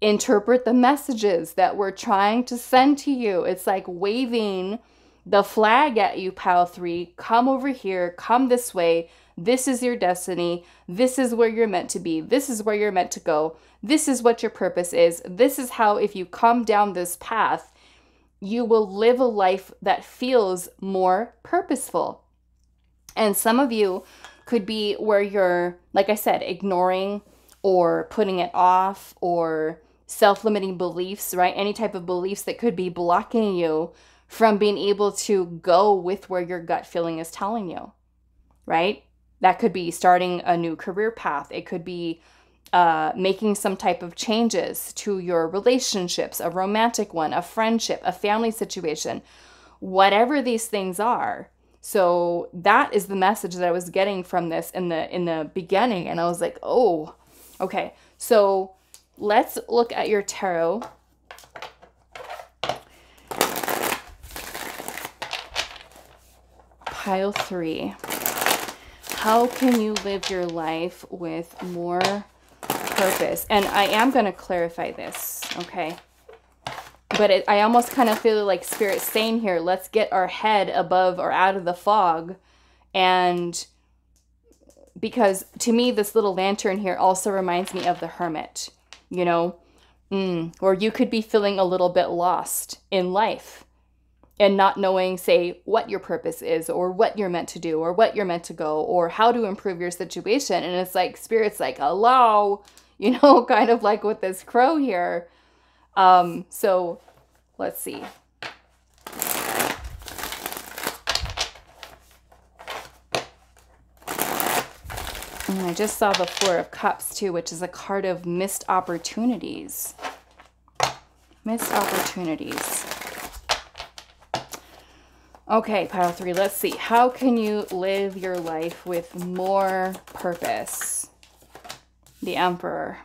interpret the messages that we're trying to send to you. It's like waving the flag at you, Pile 3. Come over here, come this way. This is your destiny. This is where you're meant to be. This is where you're meant to go. This is what your purpose is. This is how, if you come down this path, you will live a life that feels more purposeful. And some of you could be where you're, like I said, ignoring or putting it off, or self-limiting beliefs, right? Any type of beliefs that could be blocking you from being able to go with where your gut feeling is telling you, right? That could be starting a new career path. It could be making some type of changes to your relationships, a romantic one, a friendship, a family situation, whatever these things are. So that is the message that I was getting from this in the beginning. And I was like, oh, okay. So let's look at your tarot. Pile 3. How can you live your life with more purpose? And I am going to clarify this, okay? But I almost kind of feel like Spirit's saying here, let's get our head above or out of the fog. And because to me, this little lantern here also reminds me of the Hermit, you know, or you could be feeling a little bit lost in life and not knowing, say, what your purpose is, or what you're meant to do, or what you're meant to go, or how to improve your situation. And it's like, Spirit's like, hello, you know, kind of like with this crow here. So let's see. And I just saw the Four of Cups too, which is a card of missed opportunities. Missed opportunities. Okay, Pile 3, let's see. How can you live your life with more purpose? The Emperor.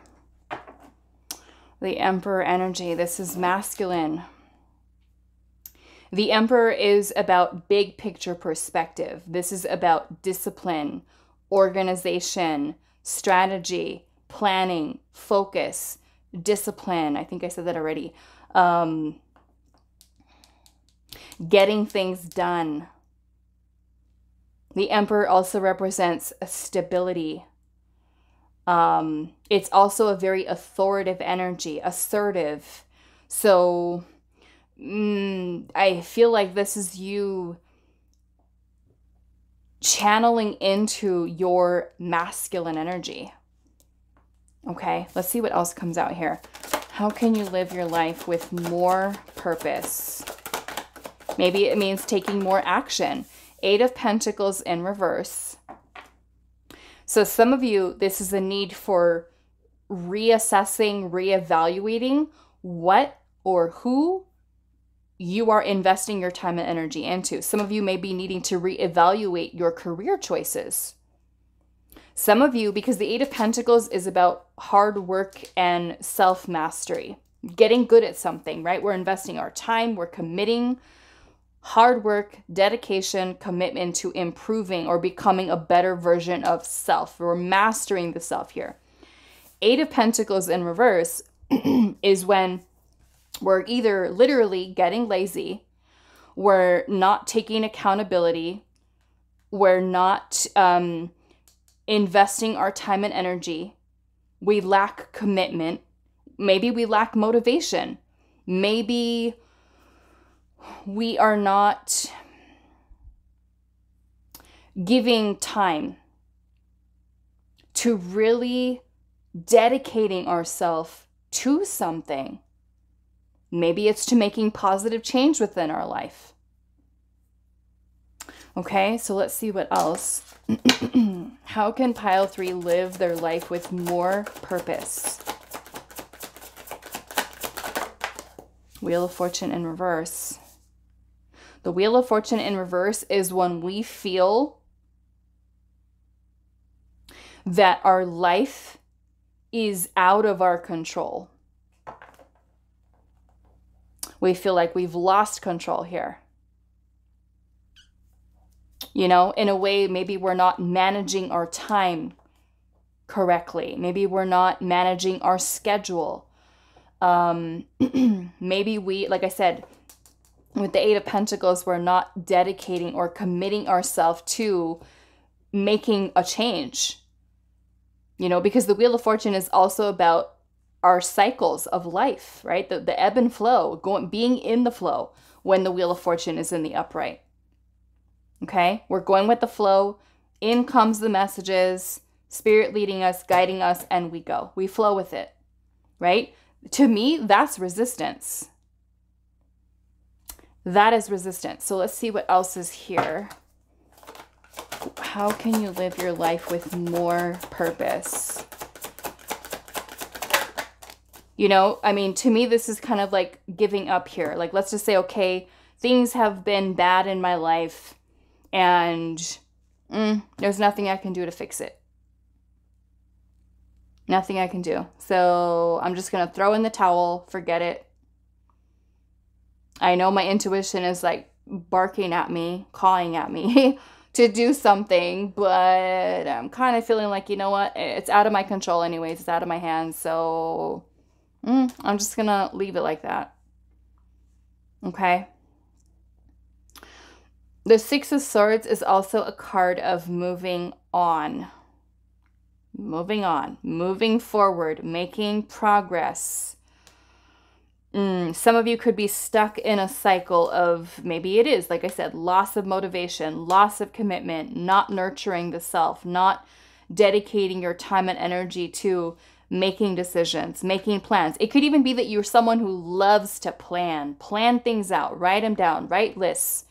The Emperor energy. This is masculine. The Emperor is about big picture perspective. This is about discipline, organization, strategy, planning, focus, discipline. I think I said that already. Getting things done. The Emperor also represents a stability. It's also a very authoritative energy, assertive. So I feel like this is you channeling into your masculine energy. Okay, let's see what else comes out here. How can you live your life with more purpose? Maybe it means taking more action. 8 of Pentacles in reverse. So some of you, this is a need for reassessing, reevaluating what or who you are investing your time and energy into. Some of you may be needing to reevaluate your career choices. Some of you, because the 8 of Pentacles is about hard work and self-mastery, getting good at something, right? We're investing our time, we're committing. Hard work, dedication, commitment to improving or becoming a better version of self. We're mastering the self here. 8 of Pentacles in reverse is when we're either literally getting lazy, we're not taking accountability, we're not investing our time and energy, we lack commitment, maybe we lack motivation. Maybe we are not giving time to really dedicating ourselves to something. Maybe it's to making positive change within our life. Okay, so let's see what else. How can pile 3 live their life with more purpose? Wheel of Fortune in reverse. The Wheel of Fortune in reverse is when we feel that our life is out of our control. We feel like we've lost control here. You know, in a way, maybe we're not managing our time correctly. Maybe we're not managing our schedule. Maybe we, like I said, with the 8 of Pentacles, we're not dedicating or committing ourselves to making a change. You know, because the Wheel of Fortune is also about our cycles of life, right? The ebb and flow, being in the flow when the Wheel of Fortune is in the upright. Okay, we're going with the flow. In comes the messages, spirit leading us, guiding us, and we go. We flow with it, right? To me, that's resistance. That is resistance. So let's see what else is here. How can you live your life with more purpose? You know, I mean, to me, this is kind of like giving up here. Like, let's just say, okay, things have been bad in my life and there's nothing I can do to fix it. Nothing I can do. So I'm just going to throw in the towel, forget it. I know my intuition is like barking at me, cawing at me to do something, but I'm kind of feeling like, you know what, it's out of my control anyways. It's out of my hands. So I'm just going to leave it like that. Okay. The 6 of Swords is also a card of moving on. Moving on, moving forward, making progress. Some of you could be stuck in a cycle of, maybe it is, like I said, loss of motivation, loss of commitment, not nurturing the self, not dedicating your time and energy to making decisions, making plans. It could even be that you're someone who loves to plan things out, write them down, write lists.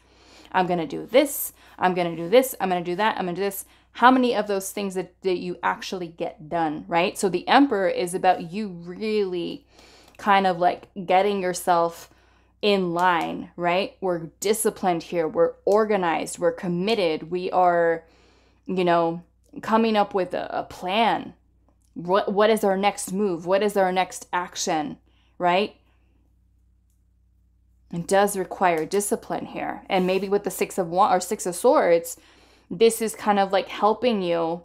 I'm going to do this. I'm going to do this. I'm going to do that. I'm going to do this. How many of those things that you actually get done, right? So the Emperor is about you really kind of like getting yourself in line, right? We're disciplined here. We're organized. We're committed. We are, you know, coming up with a plan. What is our next move? What is our next action, right? It does require discipline here. And maybe with the 6 of Swords, this is kind of like helping you.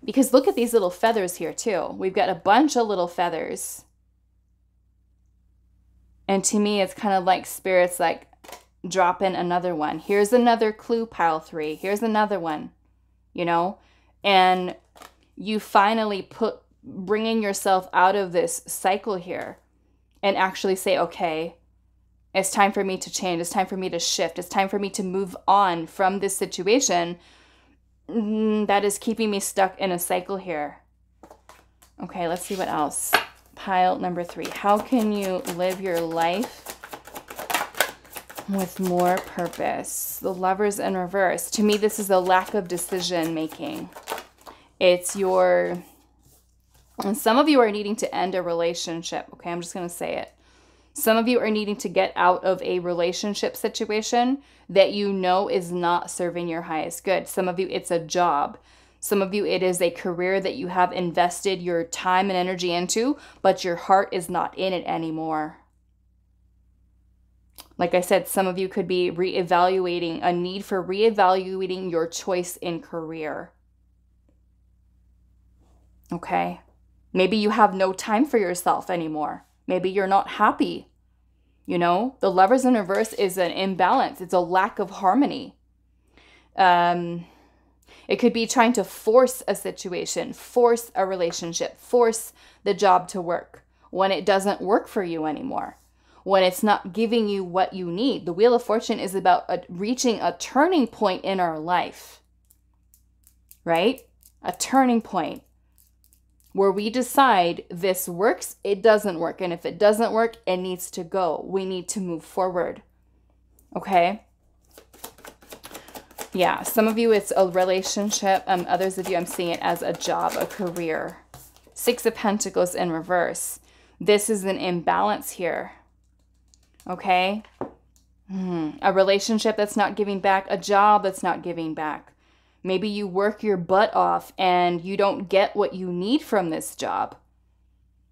Because look at these little feathers here too. We've got a bunch of little feathers. And to me, it's kind of like Spirit's like, drop in another one. Here's another clue, pile 3. Here's another one, you know? And you finally bringing yourself out of this cycle here and actually say, okay, it's time for me to change. It's time for me to shift. It's time for me to move on from this situation that is keeping me stuck in a cycle here. Okay, let's see what else. Pile number 3. How can you live your life with more purpose? The Lovers in reverse. To me, this is a lack of decision making. It's and some of you are needing to end a relationship. Okay, I'm just going to say it. Some of you are needing to get out of a relationship situation that you know is not serving your highest good. Some of you, it's a job. Some of you, it is a career that you have invested your time and energy into, but your heart is not in it anymore. Like I said, some of you could be a need for reevaluating your choice in career. Okay? Maybe you have no time for yourself anymore. Maybe you're not happy. You know, the Lovers in reverse is an imbalance. It's a lack of harmony. It could be trying to force a situation, force a relationship, force the job to work, when it doesn't work for you anymore, when it's not giving you what you need. The Wheel of Fortune is about reaching a turning point in our life, right? A turning point where we decide this works, it doesn't work. And if it doesn't work, it needs to go. We need to move forward. Okay? Yeah, some of you, it's a relationship. Others of you, I'm seeing it as a job, a career. Six of Pentacles in reverse. This is an imbalance here. Okay? A relationship that's not giving back. A job that's not giving back. Maybe you work your butt off and you don't get what you need from this job.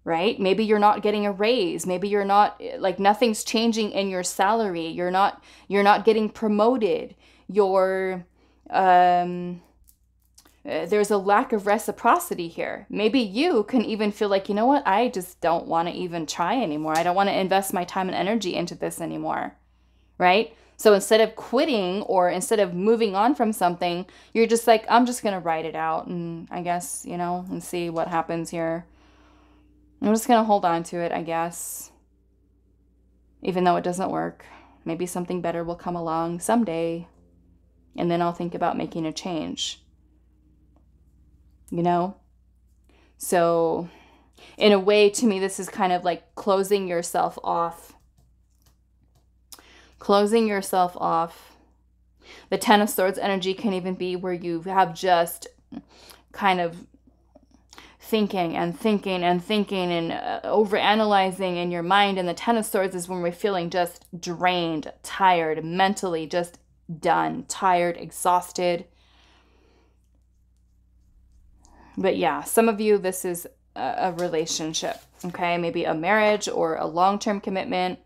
Right? Maybe you're not getting a raise. Maybe you're not, like, nothing's changing in your salary. You're not getting promoted. There's a lack of reciprocity here. Maybe you can even feel like, you know what? I just don't want to even try anymore. I don't want to invest my time and energy into this anymore. Right? So instead of quitting or instead of moving on from something, you're just like, I'm just going to write it out and I guess, you know, and see what happens here. I'm just going to hold on to it, I guess. Even though it doesn't work. Maybe something better will come along someday. And then I'll think about making a change. You know? So, in a way, to me, this is kind of like closing yourself off. Closing yourself off. The Ten of Swords energy can even be where you have just kind of thinking and thinking and thinking and overanalyzing in your mind. And the Ten of Swords is when we're feeling just drained, tired, mentally just done, tired, exhausted. But yeah, some of you, this is a relationship, okay? Maybe a marriage or a long-term commitment.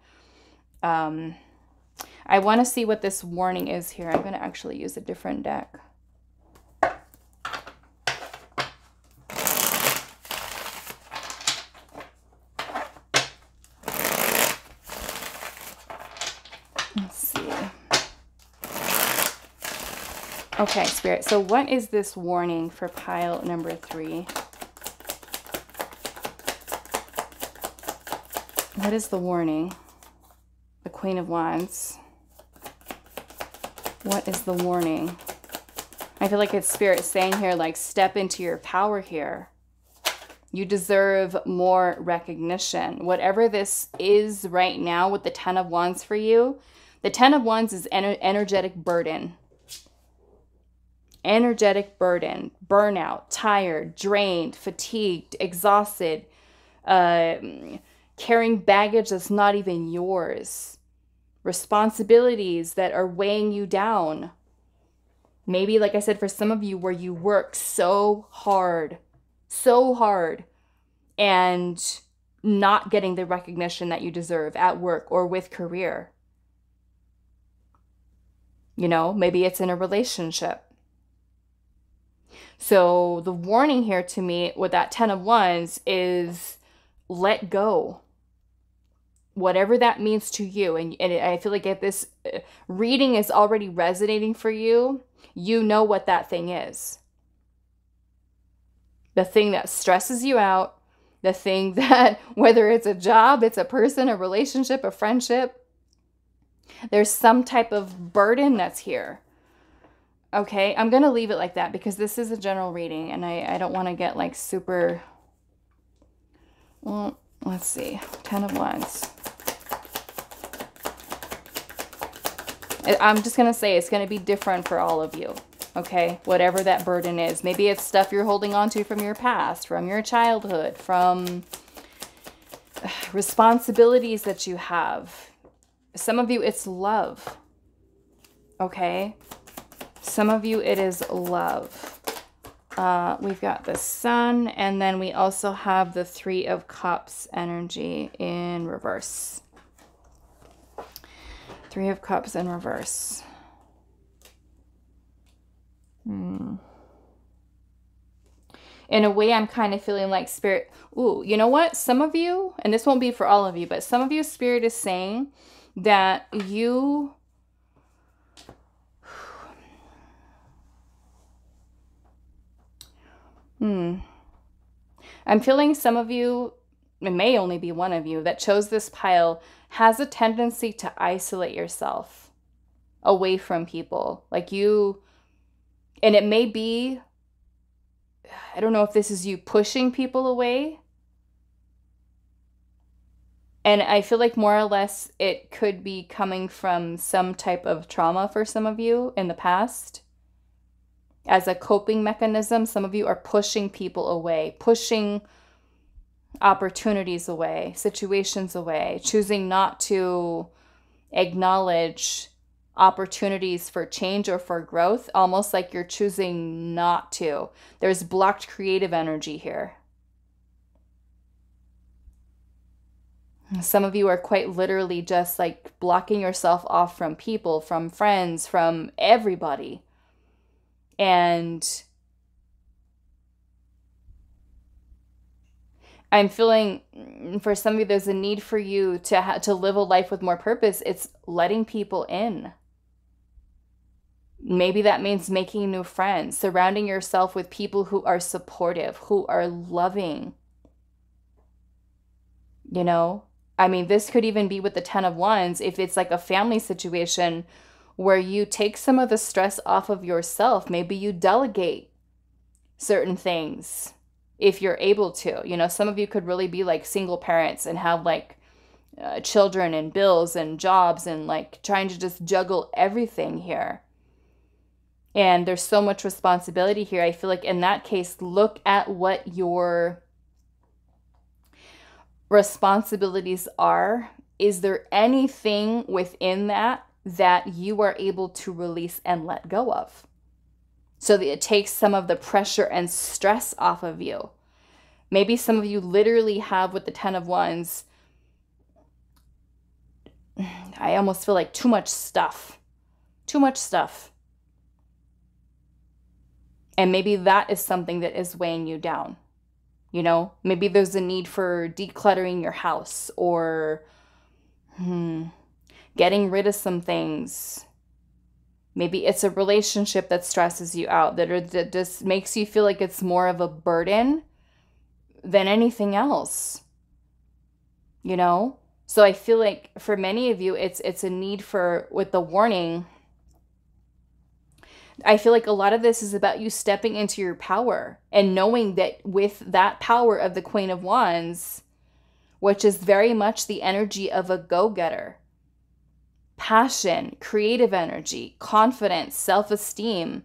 I want to see what this warning is here. I'm going to actually use a different deck. Let's see. Okay, Spirit. So what is this warning for pile number 3? What is the warning? The Queen of Wands. What is the warning? I feel like it's Spirit saying here, like, step into your power here. You deserve more recognition. Whatever this is right now with the Ten of Wands for you, the Ten of Wands is energetic burden. Energetic burden, burnout, tired, drained, fatigued, exhausted, carrying baggage that's not even yours, responsibilities that are weighing you down. Maybe, like I said, for some of you, where you work so hard, and not getting the recognition that you deserve at work or with career. You know, maybe it's in a relationship. So the warning here to me with that Ten of Wands is let go. Whatever that means to you. And I feel like if this reading is already resonating for you, you know what that thing is. The thing that stresses you out. The thing that, whether it's a job, it's a person, a relationship, a friendship, there's some type of burden that's here. Okay, I'm going to leave it like that because this is a general reading and I don't want to get like super, well, let's see, Ten of Wands. I'm just going to say it's going to be different for all of you, okay? Whatever that burden is. Maybe it's stuff you're holding on to from your past, from your childhood, from responsibilities that you have. Some of you, it's love, okay? Some of you, it is love. We've got the Sun, and then we also have the Three of Cups energy in reverse. Three of Cups in reverse. In a way, I'm kind of feeling like Spirit, ooh, you know what? Some of you, and this won't be for all of you, but some of you, Spirit is saying that you... I'm feeling some of you, it may only be one of you that chose this pile, has a tendency to isolate yourself away from people. Like you, and it may be, I don't know if this is you pushing people away. And I feel like more or less it could be coming from some type of trauma for some of you in the past. As a coping mechanism, some of you are pushing people away, pushing opportunities away, situations away, choosing not to acknowledge opportunities for change or for growth, almost like you're choosing not to. There's blocked creative energy here. Some of you are quite literally just like blocking yourself off from people, from friends, from everybody. And I'm feeling for some of you, there's a need for you to live a life with more purpose. It's letting people in. Maybe that means making new friends, surrounding yourself with people who are supportive, who are loving. You know, I mean, this could even be with the 10 of Wands. If it's like a family situation where you take some of the stress off of yourself, maybe you delegate certain things if you're able to. You know, some of you could really be like single parents and have like children and bills and jobs and like trying to just juggle everything here. And there's so much responsibility here. I feel like in that case, look at what your responsibilities are. Is there anything within that you are able to release and let go of, so that it takes some of the pressure and stress off of you? Maybe some of you literally have, with the 10 of Wands, I almost feel like too much stuff. And maybe that is something that is weighing you down. You know, maybe there's a need for decluttering your house, or getting rid of some things. Maybe it's a relationship that stresses you out, that just makes you feel like it's more of a burden than anything else. You know? So I feel like for many of you, it's a need for, with the warning, I feel like a lot of this is about you stepping into your power and knowing that with that power of the Queen of Wands, which is very much the energy of a go-getter, passion, creative energy, confidence, self-esteem,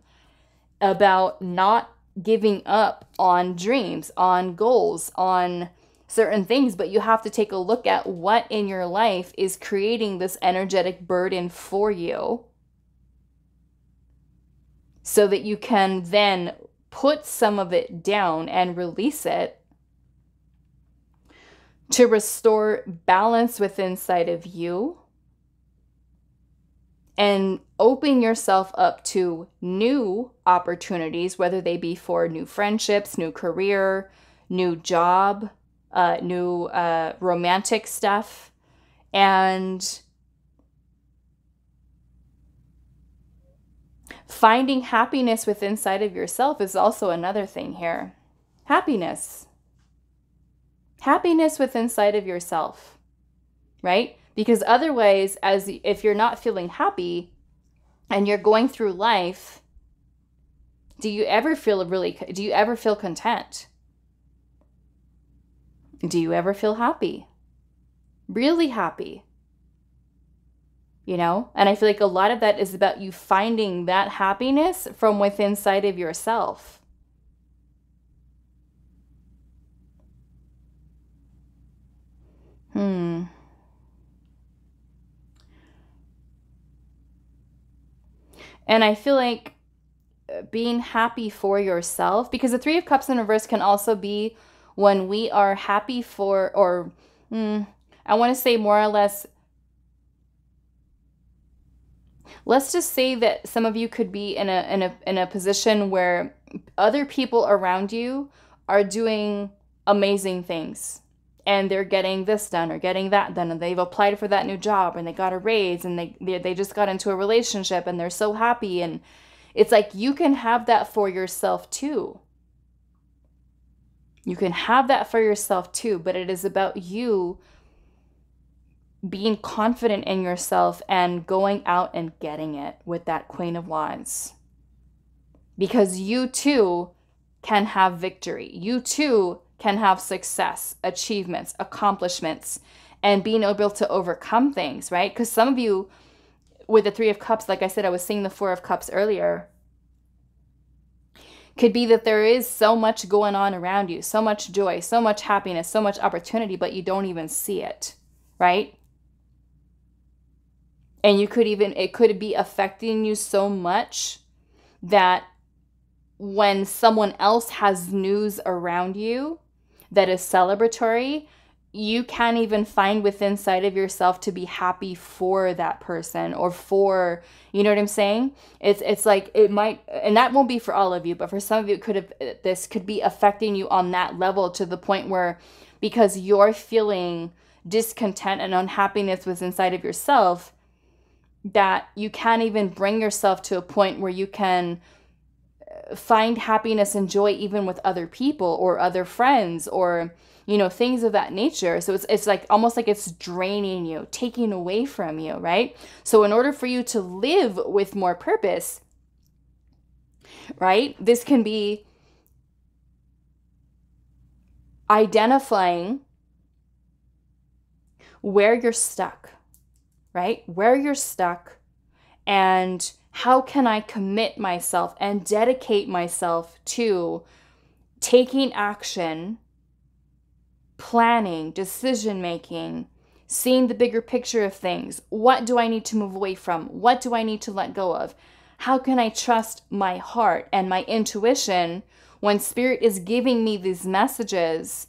about not giving up on dreams, on goals, on certain things. But you have to take a look at what in your life is creating this energetic burden for you, so that you can then put some of it down and release it to restore balance within inside of you and open yourself up to new opportunities, whether they be for new friendships, new career, new job, new romantic stuff. And finding happiness within inside of yourself is also another thing here. Happiness within inside of yourself, right? Because otherwise, if you're not feeling happy and you're going through life, do you ever feel content? Do you ever feel happy? Really happy? You know? And I feel like a lot of that is about you finding that happiness from within inside of yourself. And I feel like being happy for yourself, because the 3 of Cups in reverse can also be when we are happy for, or I want to say more or less, let's just say that some of you could be in a position where other people around you are doing amazing things, and they're getting this done or getting that done, and they've applied for that new job, and they got a raise, and they just got into a relationship, and they're so happy. And it's like you can have that for yourself too. You can have that for yourself too, but it is about you being confident in yourself and going out and getting it with that Queen of Wands. Because you too can have victory. You too can have success, achievements, accomplishments, and being able to overcome things, right? Because some of you with the Three of Cups, like I said, I was seeing the Four of Cups earlier, could be that there is so much going on around you, so much joy, so much happiness, so much opportunity, but you don't even see it, right? And you could even, it could be affecting you so much that when someone else has news around you that is celebratory, you can't even find within inside of yourself to be happy for that person or for, you know what I'm saying? It's like it might, and that won't be for all of you, but for some of you, this could be affecting you on that level to the point where, because you're feeling discontent and unhappiness within inside of yourself, that you can't even bring yourself to a point where you can find happiness and joy even with other people or other friends or, you know, things of that nature. So it's like almost like it's draining you, taking away from you, right? So in order for you to live with more purpose, right, this can be identifying where you're stuck, right? Where you're stuck, and how can I commit myself and dedicate myself to taking action, planning, decision-making, seeing the bigger picture of things. What do I need to move away from? What do I need to let go of? How can I trust my heart and my intuition when Spirit is giving me these messages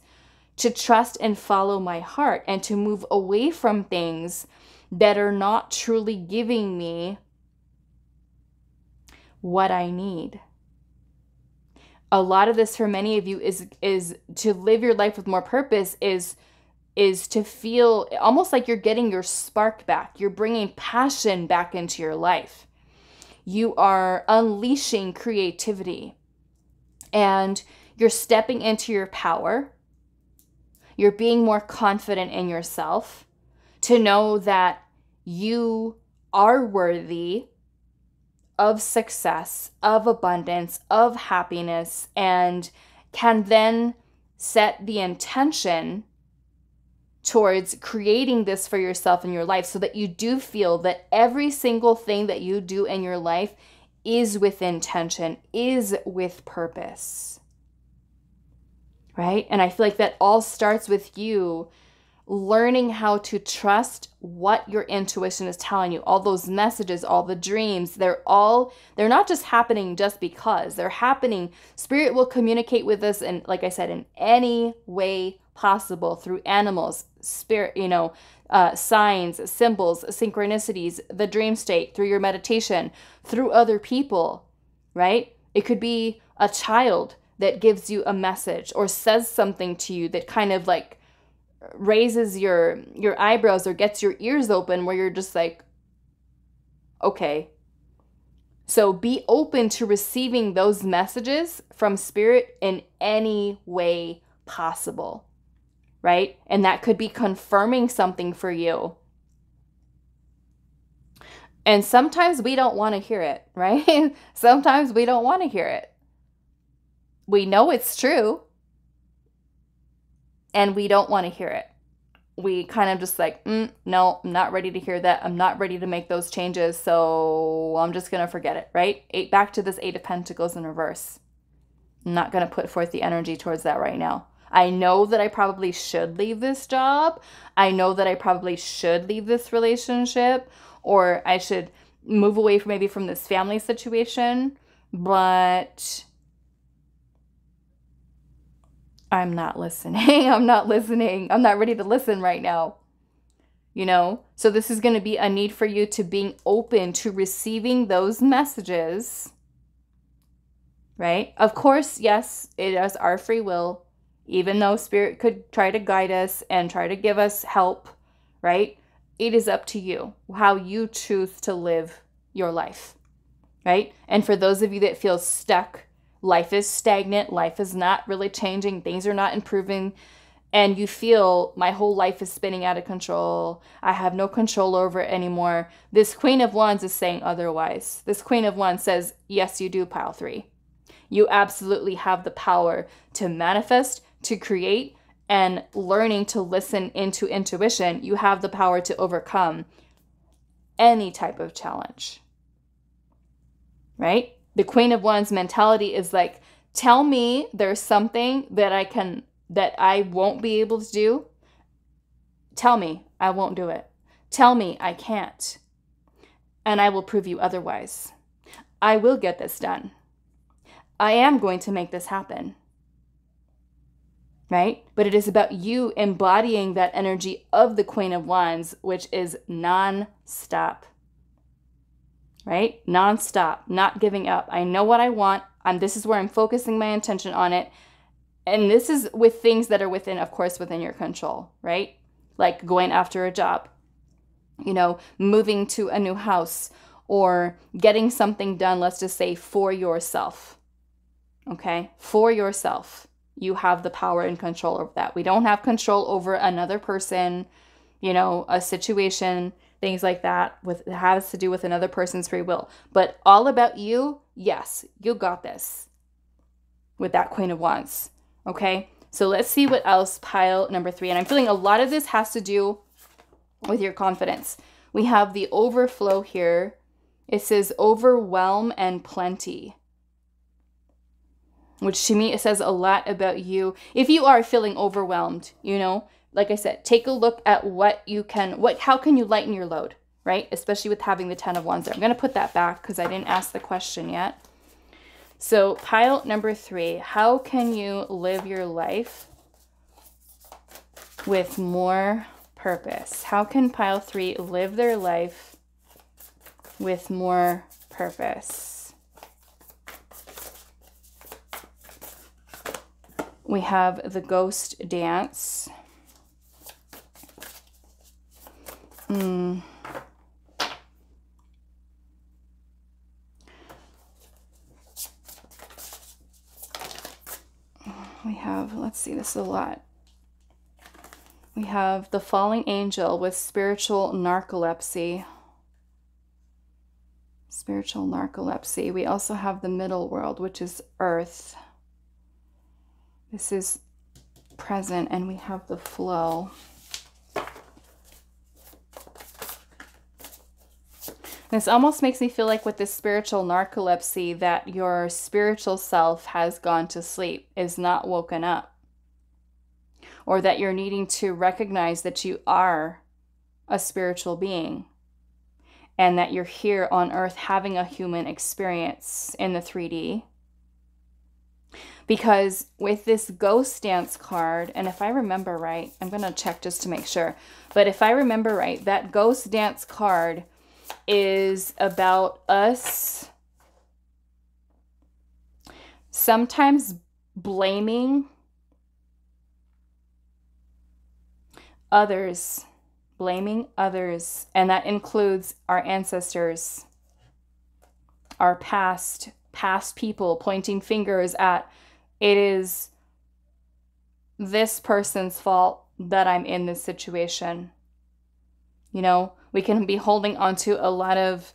to trust and follow my heart and to move away from things that are not truly giving me what I need? A lot of this for many of you is to live your life with more purpose is to feel almost like you're getting your spark back. You're bringing passion back into your life. You are unleashing creativity and you're stepping into your power. You're being more confident in yourself to know that you are worthy of success, of abundance, of happiness, and can then set the intention towards creating this for yourself in your life so that you do feel that every single thing that you do in your life is with intention, is with purpose, right? And I feel like that all starts with you learning how to trust what your intuition is telling you. All those messages, all the dreams, they're not just happening just because. They're happening. Spirit will communicate with us, and like I said, in any way possible, through animals, spirit, signs, symbols, synchronicities, the dream state, through your meditation, through other people, right? It could be a child that gives you a message or says something to you that kind of like raises your eyebrows or gets your ears open, where you're just like, okay. So be open to receiving those messages from Spirit in any way possible, right? And that could be confirming something for you. And sometimes we don't want to hear it, right? Sometimes we don't want to hear it. We know it's true, and we don't want to hear it. We kind of just like, no, I'm not ready to hear that. I'm not ready to make those changes, so I'm just going to forget it, right? Back to this Eight of Pentacles in reverse. I'm not going to put forth the energy towards that right now. I know that I probably should leave this job. I know that I probably should leave this relationship, or I should move away from this family situation, but I'm not listening. I'm not listening. I'm not ready to listen right now. So this is going to be a need for you to being open to receiving those messages, right? Of course, yes, it is our free will, even though Spirit could try to guide us and try to give us help, right? It is up to you how you choose to live your life, right? And for those of you that feel stuck, life is stagnant, life is not really changing, things are not improving, and you feel my whole life is spinning out of control, I have no control over it anymore, this Queen of Wands is saying otherwise. This Queen of Wands says, yes, you do, pile 3. You absolutely have the power to manifest, to create, and learning to listen into intuition. You have the power to overcome any type of challenge, right? The Queen of Wands mentality is like, tell me there's something that I won't be able to do. Tell me I won't do it. Tell me I can't. And I will prove you otherwise. I will get this done. I am going to make this happen. Right? But it is about you embodying that energy of the Queen of Wands, which is non-stop. Right? Non-stop, not giving up. I know what I want. This is where I'm focusing my intention on it. And this is with things that are within, of course, within your control, right? Like going after a job, you know, moving to a new house, or getting something done, let's just say, for yourself. Okay? For yourself. You have the power and control over that. We don't have control over another person, you know, a situation, things like that. It has to do with another person's free will. But all about you, yes, you got this with that Queen of Wands. Okay, so let's see what else, pile number 3. And I'm feeling a lot of this has to do with your confidence. We have the overflow here. It says overwhelm and plenty, which to me, it says a lot about you. If you are feeling overwhelmed, you know, like I said, take a look at how can you lighten your load, right? Especially with having the 10 of Wands there. I'm going to put that back because I didn't ask the question yet. So pile number 3, how can you live your life with more purpose? How can pile 3 live their life with more purpose? We have the Ghost Dance. We have, let's see, this is a lot. We have the Falling Angel with spiritual narcolepsy. Spiritual narcolepsy. We also have the Middle World, which is Earth. This is present, and we have the Flow. This almost makes me feel like with this spiritual narcolepsy that your spiritual self has gone to sleep, is not woken up. Or that you're needing to recognize that you are a spiritual being. And that you're here on earth having a human experience in the 3D. Because with this Ghost Dance card, and if I remember right, I'm going to check just to make sure. But if I remember right, that Ghost Dance card is about us sometimes blaming others, and that includes our ancestors, our past people, pointing fingers at, it is this person's fault that I'm in this situation. You know, we can be holding on to a lot of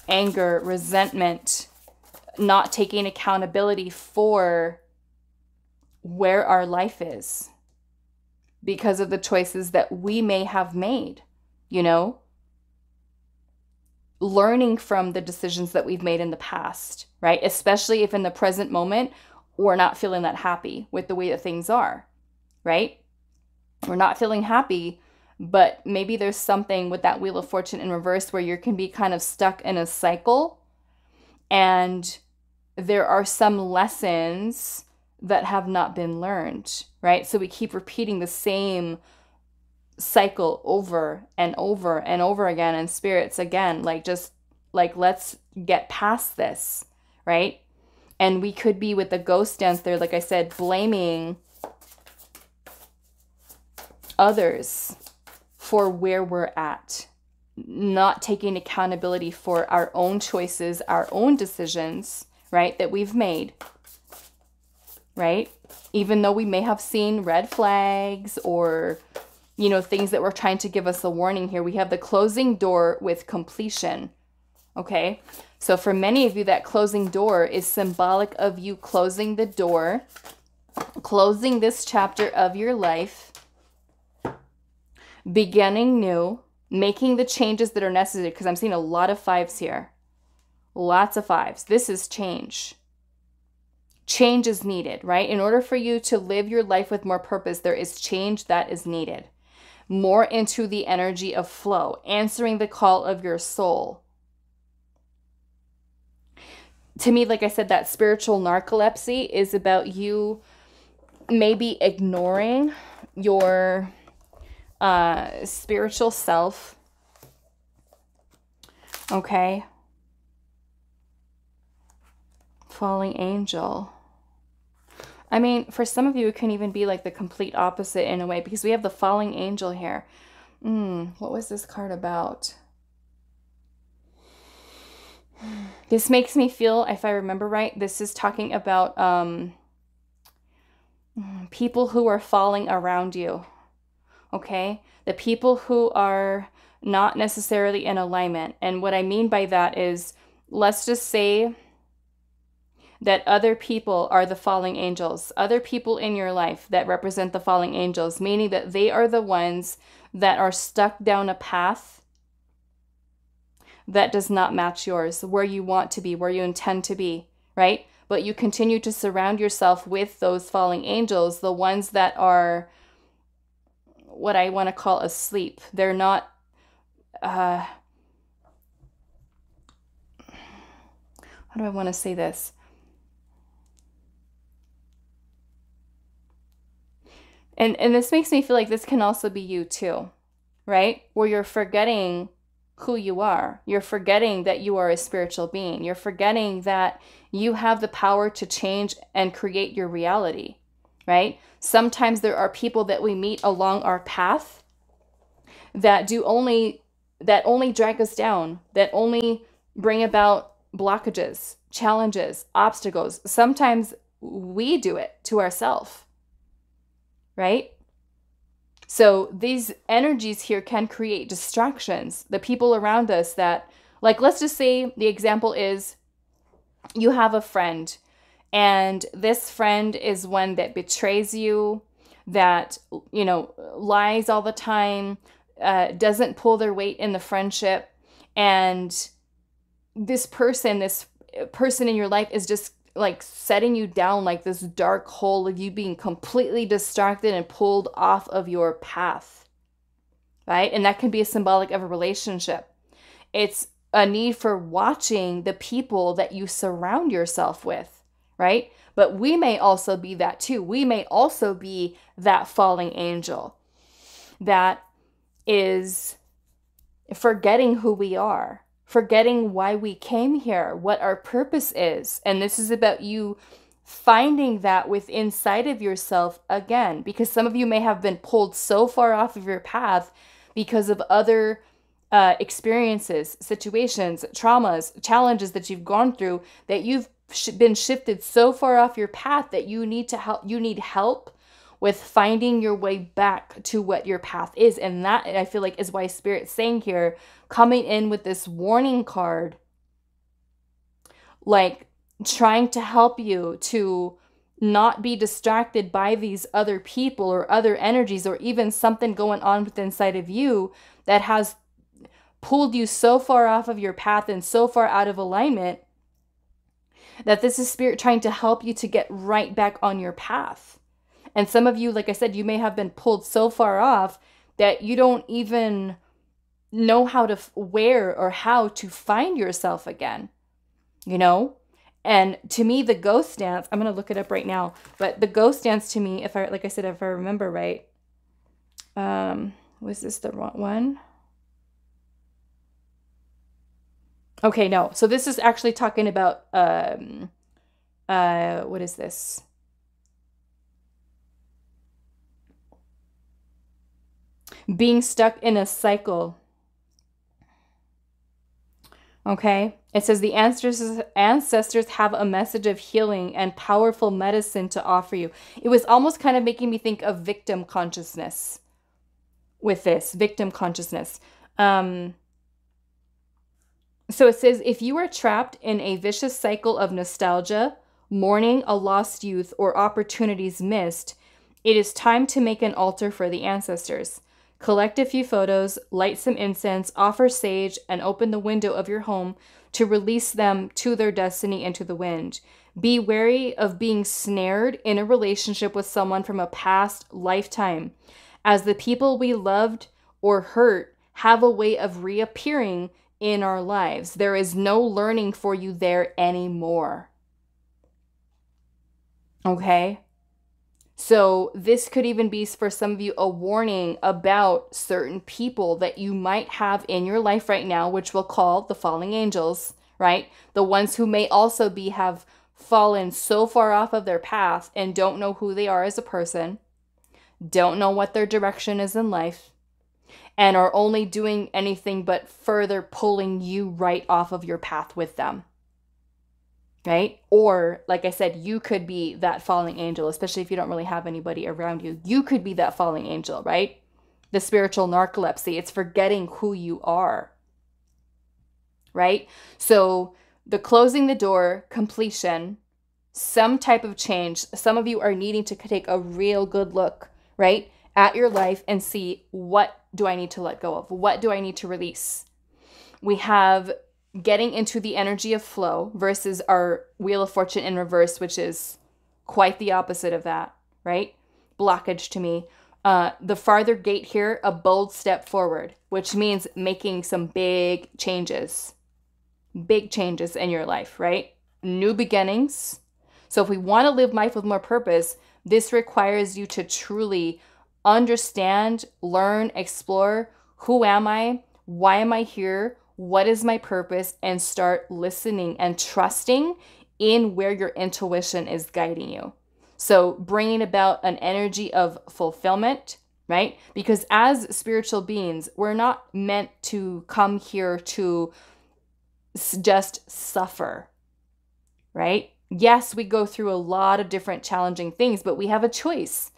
anger, resentment, not taking accountability for where our life is because of the choices that we may have made, you know? Learning from the decisions that we've made in the past, right? Especially if in the present moment, we're not feeling that happy with the way that things are, right? We're not feeling happy. But maybe there's something with that Wheel of Fortune in reverse where you can be kind of stuck in a cycle, and there are some lessons that have not been learned, right? So we keep repeating the same cycle over and over and over again, and spirits again, let's get past this, right? And we could be with the Ghost Dance there, like I said, blaming others for where we're at, not taking accountability for our own choices, our own decisions, right, that we've made, right? Even though we may have seen red flags or, you know, things that were trying to give us a warning here, we have the closing door with completion, okay? So for many of you, that closing door is symbolic of you closing the door, closing this chapter of your life, beginning new, making the changes that are necessary, because I'm seeing a lot of fives here. Lots of fives. This is change. Change is needed, right? In order for you to live your life with more purpose, there is change that is needed. More into the energy of flow, answering the call of your soul. To me, like I said, that spiritual narcolepsy is about you maybe ignoring your spiritual self. Okay. Falling angel. I mean, for some of you, it can even be like the complete opposite in a way, because we have the falling angel here. What was this card about? This makes me feel, if I remember right, this is talking about people who are falling around you. Okay? The people who are not necessarily in alignment. And what I mean by that is, let's just say that other people are the falling angels, other people in your life that represent the falling angels, meaning that they are the ones that are stuck down a path that does not match yours, where you want to be, where you intend to be, right? But you continue to surround yourself with those falling angels, the ones that are what I want to call asleep. They're not, how do I want to say this? And this makes me feel like this can also be you too, right? Where you're forgetting who you are. You're forgetting that you are a spiritual being. You're forgetting that you have the power to change and create your reality, right? Sometimes there are people that we meet along our path that only drag us down, that only bring about blockages, challenges, obstacles. Sometimes we do it to ourselves. Right? So these energies here can create distractions. The people around us that, like, let's just say the example is you have a friend, and this friend is one that betrays you, that, you know, lies all the time, doesn't pull their weight in the friendship. And this person in your life is just like setting you down like this dark hole of you being completely distracted and pulled off of your path, right? And that can be a symbolic of a relationship. It's a need for watching the people that you surround yourself with, right? But we may also be that too. We may also be that falling angel that is forgetting who we are, forgetting why we came here, what our purpose is. And this is about you finding that within inside of yourself again, because some of you may have been pulled so far off of your path because of other experiences, situations, traumas, challenges that you've gone through, that you've been shifted so far off your path that you need help with finding your way back to what your path is. And that, I feel like, is why Spirit's saying here, coming in with this warning card, like trying to help you to not be distracted by these other people or other energies, or even something going on within inside of you that has pulled you so far off of your path and so far out of alignment, that this is Spirit trying to help you to get right back on your path. And some of you, like I said, you may have been pulled so far off that you don't even know how to where or how to find yourself again, you know? And to me, the ghost dance, I'm going to look it up right now, but the ghost dance to me, if I remember right, was this the wrong one? Okay, no. So this is actually talking about, what is this? Being stuck in a cycle. Okay? It says the ancestors have a message of healing and powerful medicine to offer you. It was almost kind of making me think of victim consciousness with this, victim consciousness. So it says, if you are trapped in a vicious cycle of nostalgia, mourning a lost youth, or opportunities missed, it is time to make an altar for the ancestors. Collect a few photos, light some incense, offer sage, and open the window of your home to release them to their destiny into the wind. Be wary of being snared in a relationship with someone from a past lifetime, as the people we loved or hurt have a way of reappearing in our lives. There is no learning for you there anymore. Okay? So this could even be, for some of you, a warning about certain people that you might have in your life right now, which we'll call the falling angels, right? The ones who may also have fallen so far off of their path and don't know who they are as a person, don't know what their direction is in life, and are only doing anything but further pulling you right off of your path with them. Right? Or, like I said, you could be that falling angel, especially if you don't really have anybody around you. You could be that falling angel, right? The spiritual narcolepsy. It's forgetting who you are. Right? So the closing the door, completion, some type of change. Some of you are needing to take a real good look, right, at your life and see, what do I need to let go of? What do I need to release? We have getting into the energy of flow versus our Wheel of Fortune in reverse, which is quite the opposite of that, right? Blockage to me. The farther gate here, a bold step forward, which means making some big changes in your life, right? New beginnings. So if we want to live life with more purpose, this requires you to truly understand, learn, explore, who am I? Why am I here? What is my purpose? And start listening and trusting in where your intuition is guiding you. So bringing about an energy of fulfillment, right? Because as spiritual beings, we're not meant to come here to just suffer, right? Yes, we go through a lot of different challenging things, but we have a choice.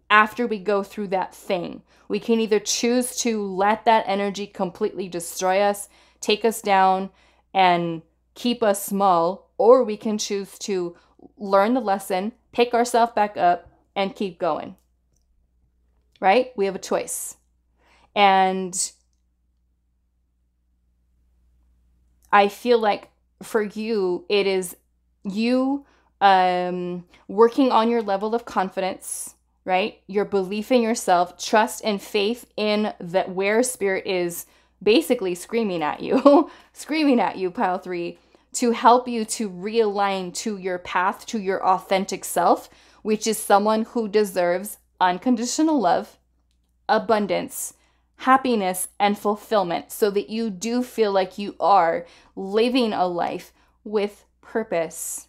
After we go through that thing, we can either choose to let that energy completely destroy us, take us down, and keep us small, or we can choose to learn the lesson, pick ourselves back up, and keep going. Right? We have a choice. And I feel like for you, it is you working on your level of confidence, right? Your belief in yourself, trust and faith in that where spirit is basically screaming at you, pile 3, to help you to realign to your path, to your authentic self, which is someone who deserves unconditional love, abundance, happiness, and fulfillment, so that you do feel like you are living a life with purpose.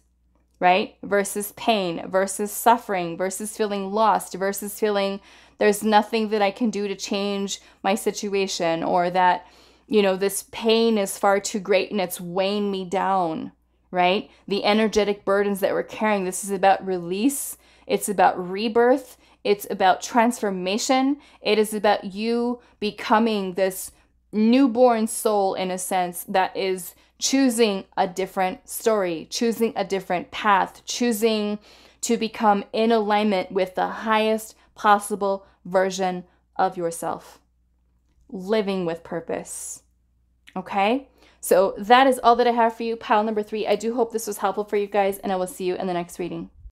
Right? Versus pain, versus suffering, versus feeling lost, versus feeling there's nothing that I can do to change my situation, or that, this pain is far too great and it's weighing me down, right? The energetic burdens that we're carrying. This is about release. It's about rebirth. It's about transformation. It is about you becoming this newborn soul, in a sense, that is choosing a different story, choosing a different path, choosing to become in alignment with the highest possible version of yourself, living with purpose. Okay? So that is all that I have for you, pile number 3. I do hope this was helpful for you guys, and I will see you in the next reading.